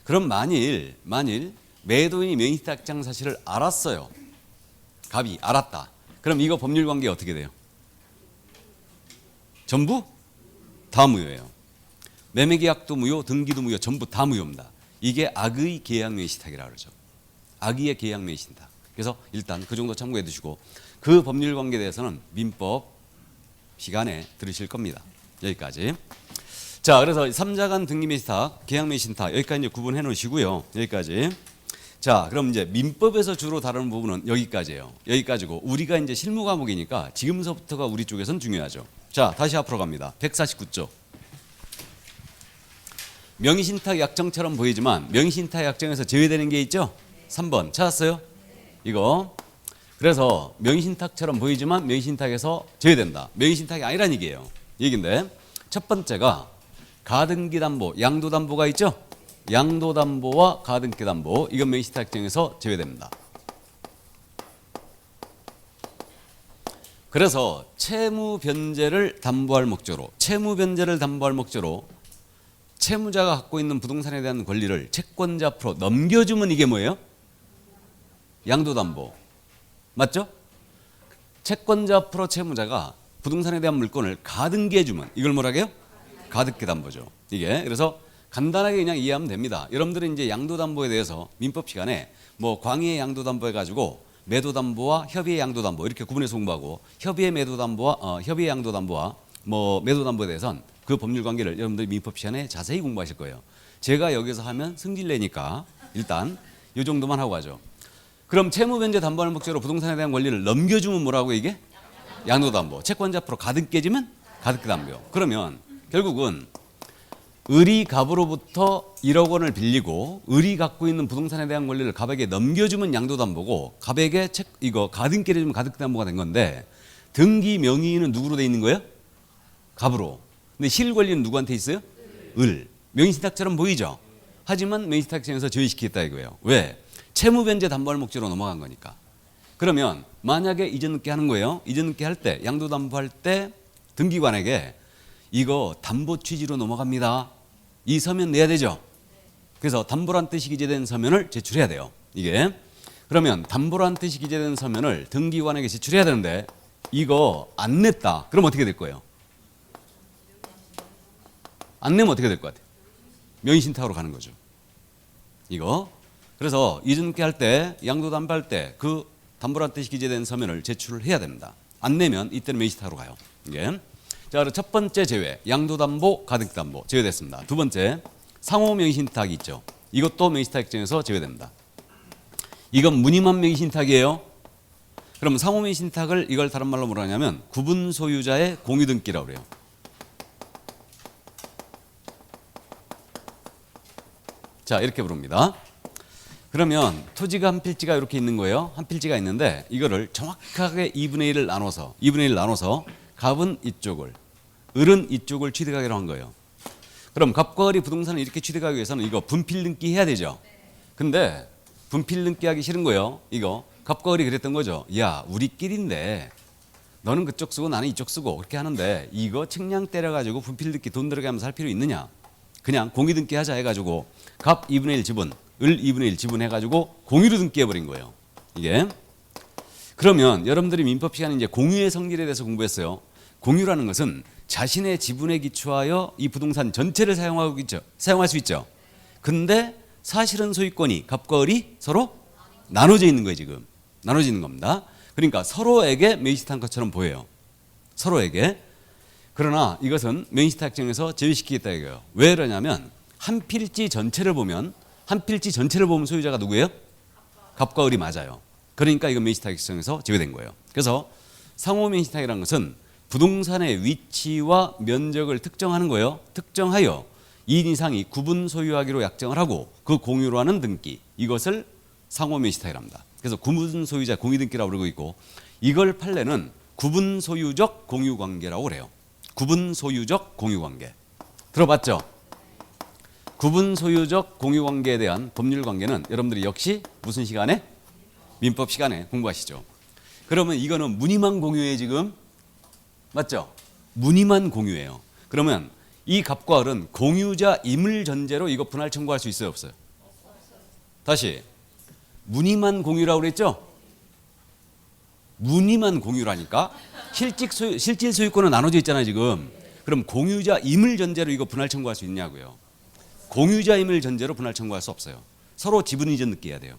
그럼 만일 매도인이 명의신탁장 사실을 알았어요. 갑이 알았다. 그럼 이거 법률 관계 어떻게 돼요? 전부 다 무효예요. 매매계약도 무효, 등기도 무효, 전부 다 무효입니다. 이게 악의 계약명의신탁이라고 그러죠. 악의의 계약명의신탁. 그래서 일단 그 정도 참고해 두시고 그 법률 관계에 대해서는 민법 시간에 들으실 겁니다. 여기까지. 자, 그래서 삼자간 등기명의신탁, 계약명의신탁 여기까지 이제 구분해 놓으시고요. 여기까지. 자, 그럼 이제 민법에서 주로 다루는 부분은 여기까지예요. 여기까지고 우리가 이제 실무 과목이니까 지금서부터가 우리 쪽에선 중요하죠. 자, 다시 앞으로 갑니다. 149조. 명의신탁 약정처럼 보이지만 명의신탁 약정에서 제외되는 게 있죠? 3번 찾았어요? 이거. 그래서 명의신탁처럼 보이지만 명의신탁에서 제외된다. 명의신탁이 아니란 얘기예요. 얘기인데 첫 번째가 가등기담보, 양도담보가 있죠? 양도담보와 가등기담보 이건 명의신탁 약정에서 제외됩니다. 그래서 채무변제를 담보할 목적으로 채무자가 갖고 있는 부동산에 대한 권리를 채권자 앞으로 넘겨주면 이게 뭐예요? 양도담보. 맞죠? 채권자 앞으로 채무자가 부동산에 대한 물건을 가등기해주면 이걸 뭐라고 해요? 가등기담보죠. 이게 그래서 간단하게 그냥 이해하면 됩니다. 여러분들은 이제 양도담보에 대해서 민법 시간에 뭐 광의의 양도담보 해가지고 매도담보와 협의의 양도담보 이렇게 구분해서 공부하고 협의의 매도담보와 협의의 양도담보와 뭐 매도담보에 대해서는 그 법률 관계를 여러분들 민법 시간에 자세히 공부하실 거예요. 제가 여기서 하면 승질내니까 일단 이 정도만 하고 가죠. 그럼 채무변제 담보하는 목적으로 부동산에 대한 권리를 넘겨주면 뭐라고 이게? 양도담보. 채권자 앞으로 가득 깨지면 가등기담보. 그러면 결국은 을이 갑으로부터 1억 원을 빌리고 을이 갖고 있는 부동산에 대한 권리를 갑에게 넘겨주면 양도담보고 갑에게 이거 가등기 깨지면 가등기담보가 된 건데 등기 명의인은 누구로 돼 있는 거예요? 갑으로. 근데 실 권리는 누구한테 있어요? 을. 명의신탁처럼 보이죠? 하지만 명의신탁장에서 제외시키겠다 이거예요. 왜? 채무변제 담보할 목적으로 넘어간 거니까. 그러면 만약에 이전늦게 하는 거예요. 이전늦게 할 때 양도담보할 때 등기관에게 이거 담보 취지로 넘어갑니다. 이 서면 내야 되죠. 그래서 담보란 뜻이 기재된 서면을 제출해야 돼요. 이게 그러면 담보란 뜻이 기재된 서면을 등기관에게 제출해야 되는데 이거 안 냈다. 그럼 어떻게 될 거예요? 안 내면 어떻게 될 것 같아요? 명의신탁으로 가는 거죠. 이거. 그래서 이전께 할 때 양도담보할 때 그 담보란 뜻이 기재된 서면을 제출을 해야 됩니다. 안 내면 이때는 명의신탁으로 가요. 이게. 자, 그럼 첫 번째 제외, 양도담보, 가등기담보 제외됐습니다. 두 번째, 상호 명의신탁이 있죠. 이것도 명의신탁 약정에서 제외됩니다. 이건 무늬만 명의신탁이에요. 그럼 상호 명의신탁을 이걸 다른 말로 뭐라 하냐면 구분 소유자의 공유등기라고 그래요. 자, 이렇게 부릅니다. 그러면 토지가 한 필지가 이렇게 있는 거예요. 한 필지가 있는데 이거를 정확하게 2분의 1을 나눠서 갑은 이쪽을 을은 이쪽을 취득하기로 한 거예요. 그럼 갑과 을이 부동산을 이렇게 취득하기 위해서는 이거 분필 등기 해야 되죠. 근데 분필 등기 하기 싫은 거예요. 이거 갑과 을이 그랬던 거죠. 야, 우리끼리인데 너는 그쪽 쓰고 나는 이쪽 쓰고 그렇게 하는데 이거 측량 때려가지고 분필 등기 돈 들어가면서 할 필요 있느냐. 그냥 공유 등기 하자 해가지고 갑 2분의 1 지분, 을 2분의 1 지분 해가지고 공유로 등기해버린 거예요. 이게. 그러면 여러분들이 민법 시간에 이제 공유의 성질에 대해서 공부했어요. 공유라는 것은 자신의 지분에 기초하여 이 부동산 전체를 사용할 수 있죠. 근데 사실은 소유권이 갑과 을이 서로 나눠져 있는 거예요. 지금 나눠져 있는 겁니다. 그러니까 서로에게 매입한 것처럼 보여요. 서로에게. 그러나 이것은 명의신탁 규정에서 제외시키겠다 이거예요. 왜 그러냐면 한 필지 전체를 보면 소유자가 누구예요? 갑과 을이 맞아요. 그러니까 이건 명의신탁 규정에서 제외된 거예요. 그래서 상호 명의신탁이라는 것은 부동산의 위치와 면적을 특정하는 거예요. 특정하여 2인 이상이 구분 소유하기로 약정을 하고 그 공유로 하는 등기, 이것을 상호 명의신탁이라고 합니다. 그래서 구분 소유자 공유 등기라고 부르고 있고, 이걸 판례는 구분 소유적 공유 관계라고 그래요. 구분 소유적 공유 관계. 들어봤죠? 구분 소유적 공유 관계에 대한 법률 관계는 여러분들이 역시 무슨 시간에? 민법 시간에 공부하시죠. 그러면 이거는 무늬만 공유에 지금 맞죠? 무늬만 공유예요. 그러면 이 갑과 을은 공유자임을 전제로 이거 분할 청구할 수 있어요, 없어요? 다시 무늬만 공유라고 그랬죠? 무늬만 공유라니까. 실질 소유권은 나눠져 있잖아요 지금. 그럼 공유자임을 전제로 이거 분할 청구할 수 있냐고요. 공유자임을 전제로 분할 청구할 수 없어요. 서로 지분 이전 느껴야 돼요.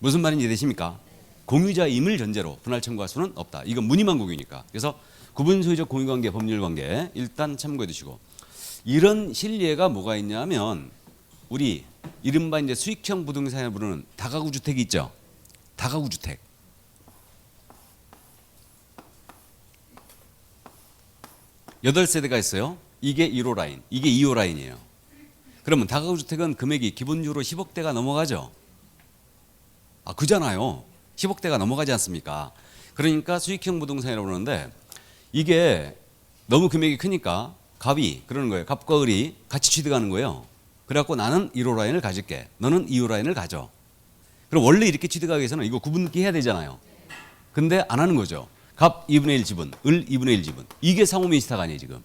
무슨 말인지 이해되십니까? 공유자임을 전제로 분할 청구할 수는 없다. 이건 무늬만 공유니까. 그래서 구분소유적 공유관계 법률관계 일단 참고해 두시고, 이런 실례가 뭐가 있냐면 우리 이른바 이제 수익형 부동산에 부르는 다가구 주택이 있죠. 다가구 주택. 여덟 세대가 있어요. 이게 1호 라인, 이게 2호 라인이에요. 그러면 다가구 주택은 금액이 기본적으로 10억대가 넘어가죠. 그잖아요. 10억대가 넘어가지 않습니까? 그러니까 수익형 부동산이라고 그러는데, 이게 너무 금액이 크니까 갑이 그러는 거예요. 갑과 을이 같이 취득하는 거예요. 그래갖고 나는 1호 라인을 가질게, 너는 2호 라인을 가져. 그럼 원래 이렇게 취득하기 위해서는 이거 구분기 해야 되잖아요. 근데 안 하는 거죠. 갑 2분의 1 지분, 을 2분의 1 지분. 이게 상호명의신탁 아니에요 지금.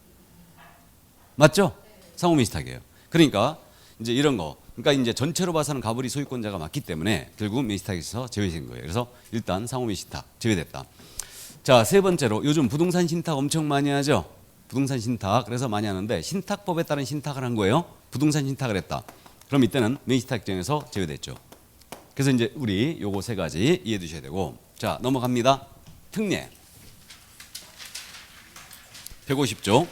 맞죠? 상호명의신탁이에요. 그러니까 이제 이런 거, 그러니까 이제 전체로 봐서는 갑을이 소유권자가 맞기 때문에 결국 명의신탁에서 제외된 거예요. 그래서 일단 상호명의신탁 제외됐다. 자, 세 번째로 요즘 부동산 신탁 엄청 많이 하죠. 부동산 신탁. 그래서 많이 하는데 신탁법에 따른 신탁을 한 거예요. 부동산 신탁을 했다. 그럼 이때는 명의신탁 규정에서 제외됐죠. 그래서 이제 우리 요거 세 가지 이해해 두셔야 되고, 자, 넘어갑니다. 특례. 150조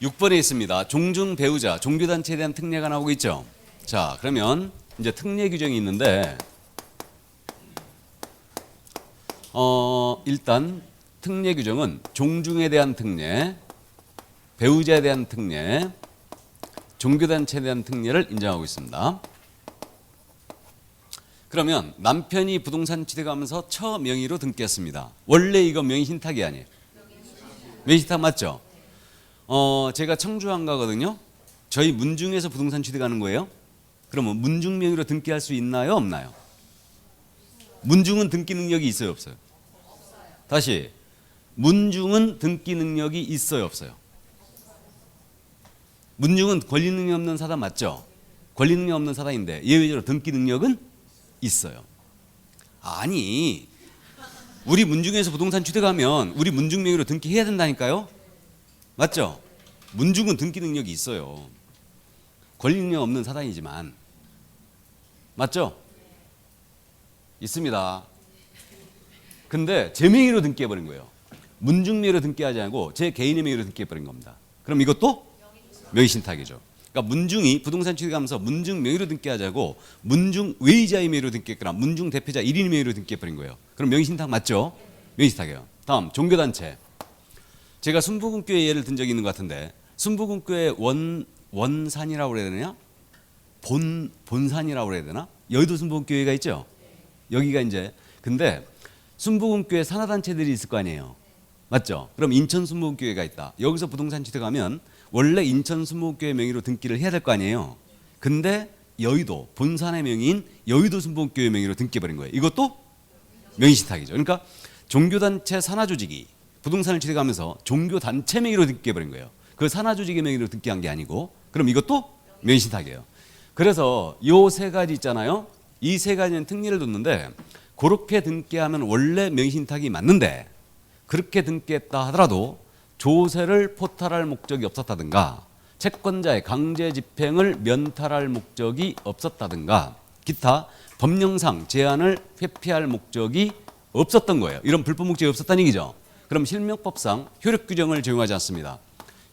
6번에 있습니다. 종중 배우자, 종교단체에 대한 특례가 나오고 있죠. 자, 그러면 이제 특례 규정이 있는데, 일단 특례 규정은 종중에 대한 특례, 배우자에 대한 특례, 종교단체에 대한 특례를 인정하고 있습니다. 그러면 남편이 부동산 취득하면서 처명의로 등기했습니다. 원래 이거 명의신탁이 아니에요. 명의신탁 맞죠? 제가 청주 안 가거든요. 저희 문중에서 부동산 취득하는 거예요. 그러면 문중 명의로 등기할 수 있나요, 없나요? 문중은 등기 능력이 있어요, 없어요? 다시, 문중은 등기 능력이 있어요, 없어요? 문중은 권리 능력 없는 사단 맞죠? 권리 능력 없는 사단인데 예외적으로 등기 능력은 있어요. 아니, 우리 문중에서 부동산 취득하면 우리 문중 명의로 등기해야 된다니까요. 맞죠? 문중은 등기 능력이 있어요. 권리 능력 없는 사단이지만. 맞죠? 있습니다. 근데 제 명의로 등기해버린 거예요. 문중 명의로 등기하지 않고 제 개인의 명의로 등기해버린 겁니다. 그럼 이것도 명의신탁이죠. 그러니까 문중이 부동산 취득하면서 문중 명의로 등기하자고 문중 외의자의 명의로 등기했거나 문중 대표자 1인 명의로 등기해버린 거예요. 그럼 명의신탁 맞죠? 명의신탁이에요. 다음 종교단체. 제가 순부금교회 예를 든 적이 있는 것 같은데, 순부금교회 원산이라고 그래야 되냐? 본산이라고 그래야 되나? 여의도 순부금교회가 있죠? 여기가 이제, 근데 순부금교회 산하단체들이 있을 거 아니에요. 맞죠? 그럼 인천 순부금교회가 있다. 여기서 부동산 취득하면 원래 인천 순부금교회 명의로 등기를 해야 될 거 아니에요. 근데 여의도 본산의 명의인 여의도 순부금교회 명의로 등기해버린 거예요. 이것도 명의신탁이죠. 그러니까 종교단체 산하조직이 부동산을 취득하면서 종교단체 명의로 등기해버린 거예요. 그 산하조직의 명의로 등기한 게 아니고, 그럼 이것도 명의신탁이에요. 그래서 요 세 가지 있잖아요. 이 세 가지는 특례를 뒀는데, 그렇게 등기하면 원래 명의신탁이 맞는데, 그렇게 등기했다 하더라도 조세를 포탈할 목적이 없었다든가, 채권자의 강제 집행을 면탈할 목적이 없었다든가, 기타 법령상 제한을 회피할 목적이 없었던 거예요. 이런 불법 목적이 없었다는 얘기죠. 그럼 실명법상 효력 규정을 적용하지 않습니다.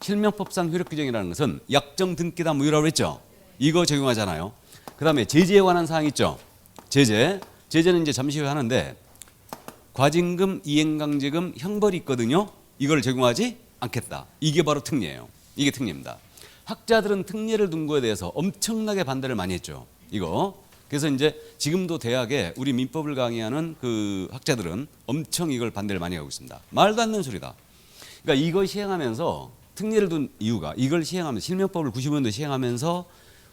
실명법상 효력 규정이라는 것은 약정 등기다 무효라고 했죠. 이거 적용하잖아요. 그다음에 제재에 관한 사항 있죠. 제재는 이제 잠시 후에 하는데 과징금, 이행강제금, 형벌이 있거든요. 이걸 적용하지 않겠다. 이게 바로 특례예요. 이게 특례입니다. 학자들은 특례를 둔 거에 대해서 엄청나게 반대를 많이 했죠. 이거. 그래서 이제 지금도 대학에 우리 민법을 강의하는 그 학자들은 엄청 이걸 반대를 많이 하고 있습니다. 말도 안 되는 소리다. 그러니까 이걸 시행하면서 특례를 둔 이유가 이걸 시행하면서 실명법을 95년도에 시행하면서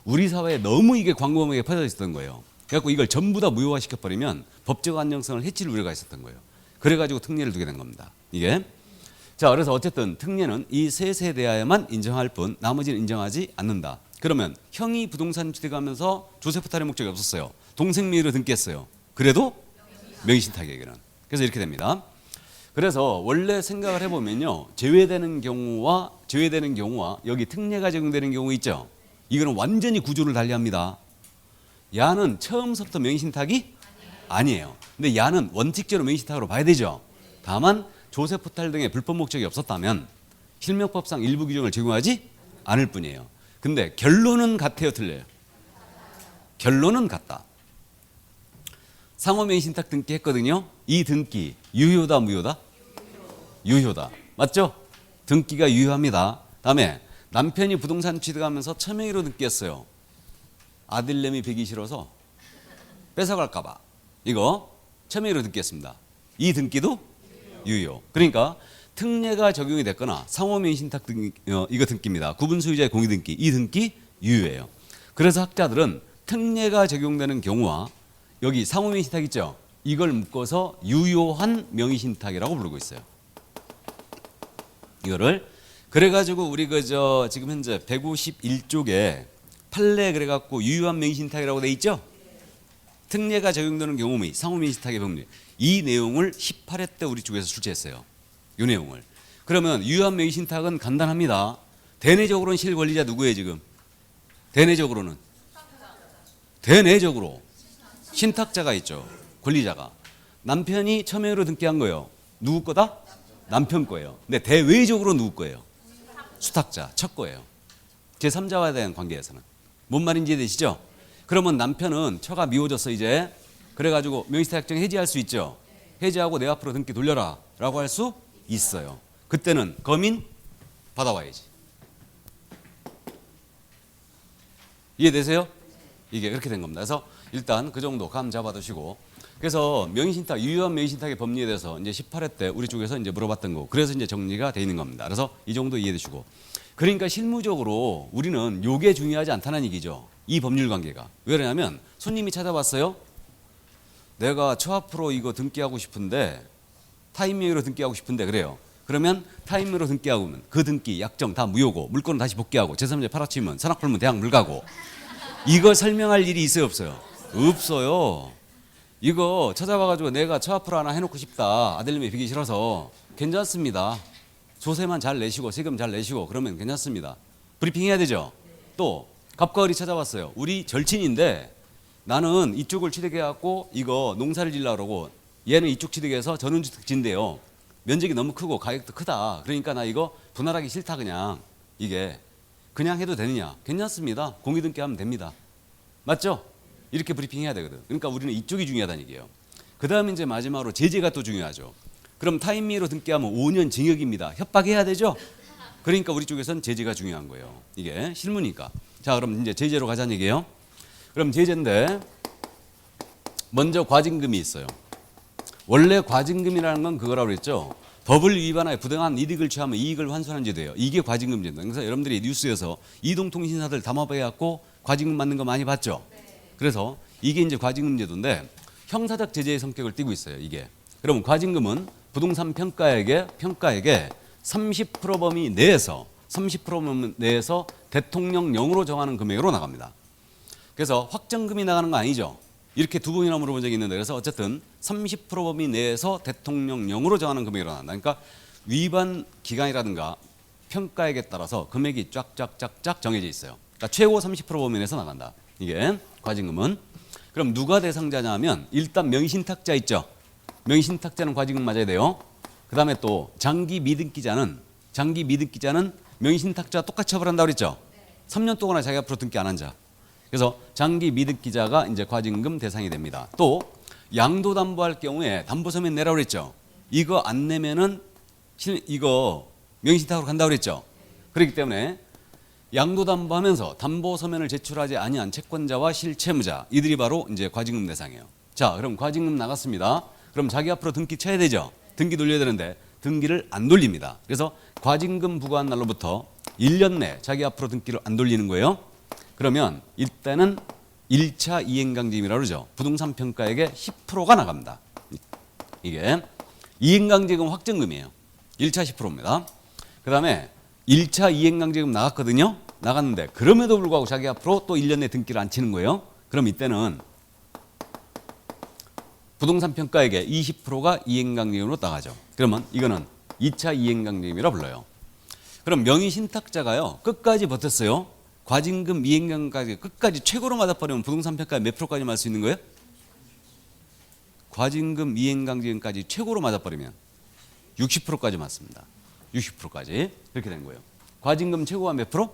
우리 사회에 너무 이게 광범위하게 퍼져 있었던 거예요. 그래갖고 이걸 전부 다 무효화시켜버리면 법적 안정성을 해칠 우려가 있었던 거예요. 그래가지고 특례를 두게 된 겁니다. 이게. 자, 그래서 어쨌든 특례는 이 세 세대하에만 인정할 뿐 나머지는 인정하지 않는다. 그러면 형이 부동산 취득하면서 조세 포탈의 목적이 없었어요. 동생 명의로 등기했어요. 그래도 명의신탁에게는. 그래서 이렇게 됩니다. 그래서 원래 생각을 해보면요. 제외되는 경우와 여기 특례가 적용되는 경우 있죠. 이거는 완전히 구조를 달리합니다. 야는 처음부터 명의신탁이 아니에요. 근데 야는 원칙적으로 명의신탁으로 봐야 되죠. 다만 조세 포탈 등의 불법 목적이 없었다면 실명법상 일부 규정을 적용하지 않을 뿐이에요. 근데 결론은 같아요, 틀려요? 결론은 같다. 상호명의신탁 등기했거든요. 이 등기 유효다 무효다? 유효다. 맞죠? 등기가 유효합니다. 다음에 남편이 부동산 취득하면서 처명의로 등기했어요. 아들내미 배기 싫어서 뺏어갈까 봐. 이거 처명의로 등기했습니다. 이 등기도 유효. 그러니까 특례가 적용이 됐거나 상호명의신탁 등기, 이거 등기입니다. 구분소유자의 공유등기, 이 등기 유효해요. 그래서 학자들은 특례가 적용되는 경우와 여기 상호명의신탁 있죠? 이걸 묶어서 유효한 명의신탁이라고 부르고 있어요. 이거를 그래가지고 우리 지금 현재 151쪽에 판례 그래갖고 유효한 명의신탁이라고 돼 있죠? 특례가 적용되는 경우 및 상호명의신탁의 법률 이 내용을 18회 때 우리 쪽에서 출제했어요. 이 내용을. 그러면 유효한 명의신탁은 간단합니다. 대내적으로는 실권리자 누구예요 지금? 대내적으로 신탁자가 있죠. 권리자가. 남편이 처명의로 등기한 거예요. 누구 거다? 남편 거예요. 근데 대외적으로 누구 거예요? 수탁자, 첫 거예요. 제3자와에 대한 관계에서는. 뭔 말인지 이해되시죠? 그러면 남편은 처가 미워졌어 이제. 그래가지고 명의신탁 해지할 수 있죠. 해지하고 내 앞으로 등기 돌려라 라고 할 수 있어요. 그때는 검인 받아와야지. 이해되세요? 이게 그렇게 된 겁니다. 그래서 일단 그 정도 감 잡아두시고 그래서 명의신탁, 유효한 명의신탁의 법리에 대해서 이제 18회 때 우리 쪽에서 이제 물어봤던 거고 그래서 이제 정리가 돼 있는 겁니다. 그래서 이 정도 이해해 주시고 그러니까 실무적으로 우리는 요게 중요하지 않다는 얘기죠. 이 법률 관계가. 왜 그러냐면 손님이 찾아왔어요. 내가 처 앞으로 이거 등기하고 싶은데 타임명의로 등기하고 싶은데 그래요. 그러면 타임명의로 등기하고는 그 등기, 약정 다 무효고 물건은 다시 복귀하고 제3자 팔아치우면 산악불문 대학 물가고 이거 설명할 일이 있어요 없어요? 없어요. 이거 찾아와가지고 내가 처 앞으로 하나 해놓고 싶다. 아들님이 비기 싫어서 괜찮습니다. 조세만 잘 내시고 세금 잘 내시고 그러면 괜찮습니다. 브리핑 해야 되죠. 또 갑과 을이 찾아왔어요. 우리 절친인데 나는 이쪽을 취득해갖고 이거 농사를 지려고 그러고 얘는 이쪽 취득해서 전원주택 진대요. 면적이 너무 크고 가격도 크다. 그러니까 나 이거 분할하기 싫다 그냥. 이게 그냥 해도 되느냐? 괜찮습니다. 공유등기하면 됩니다. 맞죠? 이렇게 브리핑 해야 되거든. 그러니까 우리는 이쪽이 중요하다는 얘기예요. 그 다음에 이제 마지막으로 제재가 또 중요하죠. 그럼 타임미로 등기하면 5년 징역입니다. 협박해야 되죠? 그러니까 우리 쪽에서는 제재가 중요한 거예요. 이게 실무니까. 자, 그럼 이제 제재로 가자는 얘기예요. 그럼 제재인데 먼저 과징금이 있어요. 원래 과징금이라는 건 그거라고 그랬죠. 법을 위반하여 부당한 이득을 취하면 이익을 환수하는 제도예요. 이게 과징금 제도. 그래서 여러분들이 뉴스에서 이동통신사들 담합해갖고 과징금 받는 거 많이 봤죠. 그래서 이게 이제 과징금 제도인데 형사적 제재의 성격을 띠고 있어요. 이게. 그러면 과징금은 부동산 평가액의 30% 범위 내에서 30% 내에서 대통령령으로 정하는 금액으로 나갑니다. 그래서 확정금이 나가는 거 아니죠. 이렇게 두 번이나 물어본 적이 있는데 그래서 어쨌든 30% 범위 내에서 대통령령으로 정하는 금액으로 나간다. 그러니까 위반 기간이라든가 평가액에 따라서 금액이 쫙쫙쫙쫙 정해져 있어요. 그러니까 최고 30% 범위 내에서 나간다. 이게 과징금은. 그럼 누가 대상자냐 하면 일단 명의신탁자 있죠. 명의신탁자는 과징금 맞아야 돼요. 그 다음에 또 장기 미등기자는 명의신탁자와 똑같이 처벌한다고 그랬죠. 3년 동안 자기 앞으로 등기 안 한 자. 그래서 장기 미등기자가 이제 과징금 대상이 됩니다. 또 양도담보할 경우에 담보서면 내라고 그랬죠. 이거 안 내면은 이거 명의신탁으로 간다고 그랬죠. 그렇기 때문에 양도담보하면서 담보서면을 제출하지 아니한 채권자와 실채무자 이들이 바로 이제 과징금 대상이에요. 자, 그럼 과징금 나갔습니다. 그럼 자기 앞으로 등기 쳐야 되죠. 등기 돌려야 되는데 등기를 안 돌립니다. 그래서 과징금 부과한 날로부터 1년 내 자기 앞으로 등기를 안 돌리는 거예요. 그러면 이때는 1차 이행강제금이라고 그러죠. 부동산 평가액의 10%가 나갑니다. 이게 이행강제금 확정금이에요. 1차 10%입니다. 그 다음에 1차 이행강제금 나갔거든요. 나갔는데 그럼에도 불구하고 자기 앞으로 또 1년 내 등기를 안 치는 거예요. 그럼 이때는 부동산 평가액의 20%가 이행강제금으로 나가죠. 그러면 이거는 2차 이행강제금이라 불러요. 그럼 명의신탁자가요 끝까지 버텼어요. 과징금 이행강제금까지 끝까지 최고로 맞아버리면 부동산 평가에 몇 프로까지 맞을 수 있는 거예요? 과징금 이행강제금까지 최고로 맞아버리면 60%까지 맞습니다. 60%까지 이렇게 된 거예요. 과징금 최고가 몇 프로?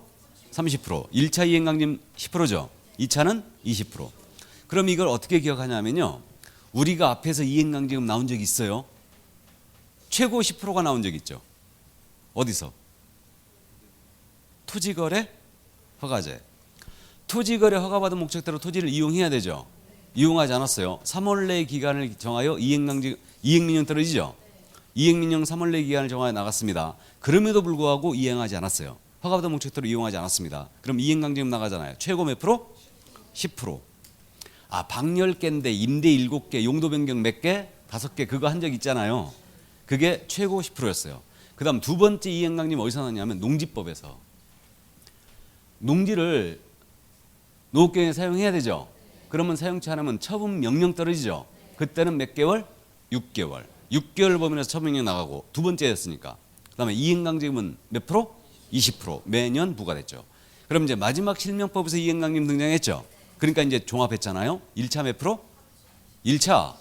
30%. 1차 이행강제금 10%죠. 2차는 20%. 그럼 이걸 어떻게 기억하냐면요. 우리가 앞에서 이행강제금 나온 적이 있어요. 최고 10%가 나온 적이 있죠. 어디서? 토지거래 허가제. 토지거래 허가받은 목적대로 토지를 이용해야 되죠. 이용하지 않았어요. 3월 내 기간을 정하여 이행민령 떨어지죠. 이행민령 3월 내 기간을 정하여 나갔습니다. 그럼에도 불구하고 이행하지 않았어요. 허가받은 목적대로 이용하지 않았습니다. 그럼 이행강제금 나가잖아요. 최고 몇 프로? 10%. 아, 방 10개인데 임대 7개, 용도 변경 몇 개? 5개 그거 한 적 있잖아요. 그게 최고 10%였어요. 그 다음 두 번째 이행강제금 어디서 나왔냐면 농지법에서. 농지를 농업경에 사용해야 되죠. 그러면 사용치 않으면 처분 명령 떨어지죠. 그때는 몇 개월? 6개월. 6개월 범위에서 처분 명령 나가고 두 번째였으니까. 그 다음에 이행강제금은 몇 프로? 20% 매년 부과됐죠. 그럼 이제 마지막 실명법에서 이행강제금 등장했죠. 그러니까 이제 종합했잖아요. 1차 몇 프로? 1차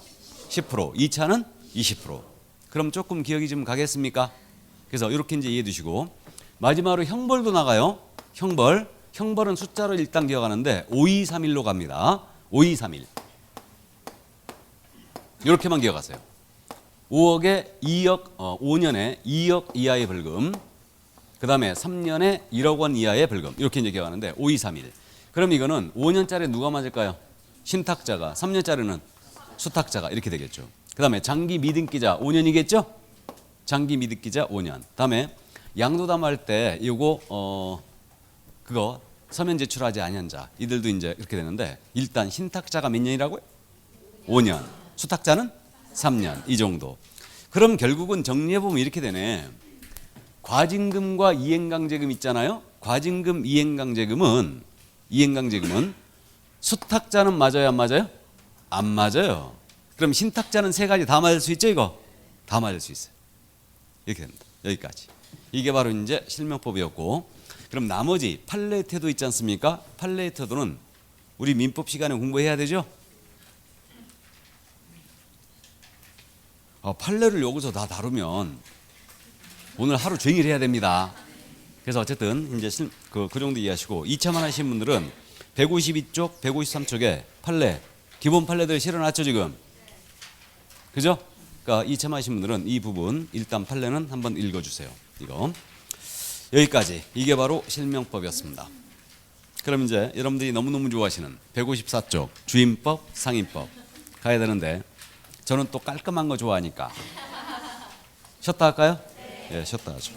10%, 2차는 20%. 그럼 조금 기억이 좀 가겠습니까? 그래서 이렇게 이제 이해해 두시고 마지막으로 형벌도 나가요. 형벌은 숫자로 일단 기억하는데 5231로 갑니다. 5231. 이렇게만 기억하세요. 5년에 2억 이하의 벌금. 그 다음에 3년에 1억 원 이하의 벌금. 이렇게 이제 기억하는데 5231. 그럼 이거는 5년짜리 누가 맞을까요? 신탁자가. 3년짜리는 수탁자가. 이렇게 되겠죠. 그 다음에 장기 미등기자 5년이겠죠? 장기 미등기자 5년. 다음에 양도담할 때 이거 그거 서면 제출하지 아니한 자. 이들도 이제 이렇게 되는데 일단 신탁자가 몇 년이라고요? 5년. 수탁자는 3년. 이 정도. 그럼 결국은 정리해보면 이렇게 되네. 과징금과 이행강제금 있잖아요. 과징금 이행강제금은 수탁자는 맞아요, 안 맞아요? 안 맞아요. 그럼 신탁자는 세 가지 다 맞을 수 있죠, 이거? 다 맞을 수 있어요. 이렇게 됩니다. 여기까지. 이게 바로 이제 실명법이었고, 그럼 나머지 판례태도 있지 않습니까? 판례태도는 우리 민법 시간에 공부해야 되죠? 판례를 여기서 다 다루면 오늘 하루 종일 해야 됩니다. 그래서 어쨌든 이제 그 정도 이해하시고 2차만 하신 분들은 152쪽, 153쪽에 판례, 기본 판례들 실어놨죠 지금. 그죠? 그러니까 2차만 하신 분들은 이 부분 일단 판례는 한번 읽어주세요. 이거 여기까지. 이게 바로 실명법이었습니다. 그럼 이제 여러분들이 너무너무 좋아하시는 154쪽 주임법, 상임법 가야 되는데 저는 또 깔끔한 거 좋아하니까 쉬었다 할까요? 예, 쉬었다 하죠.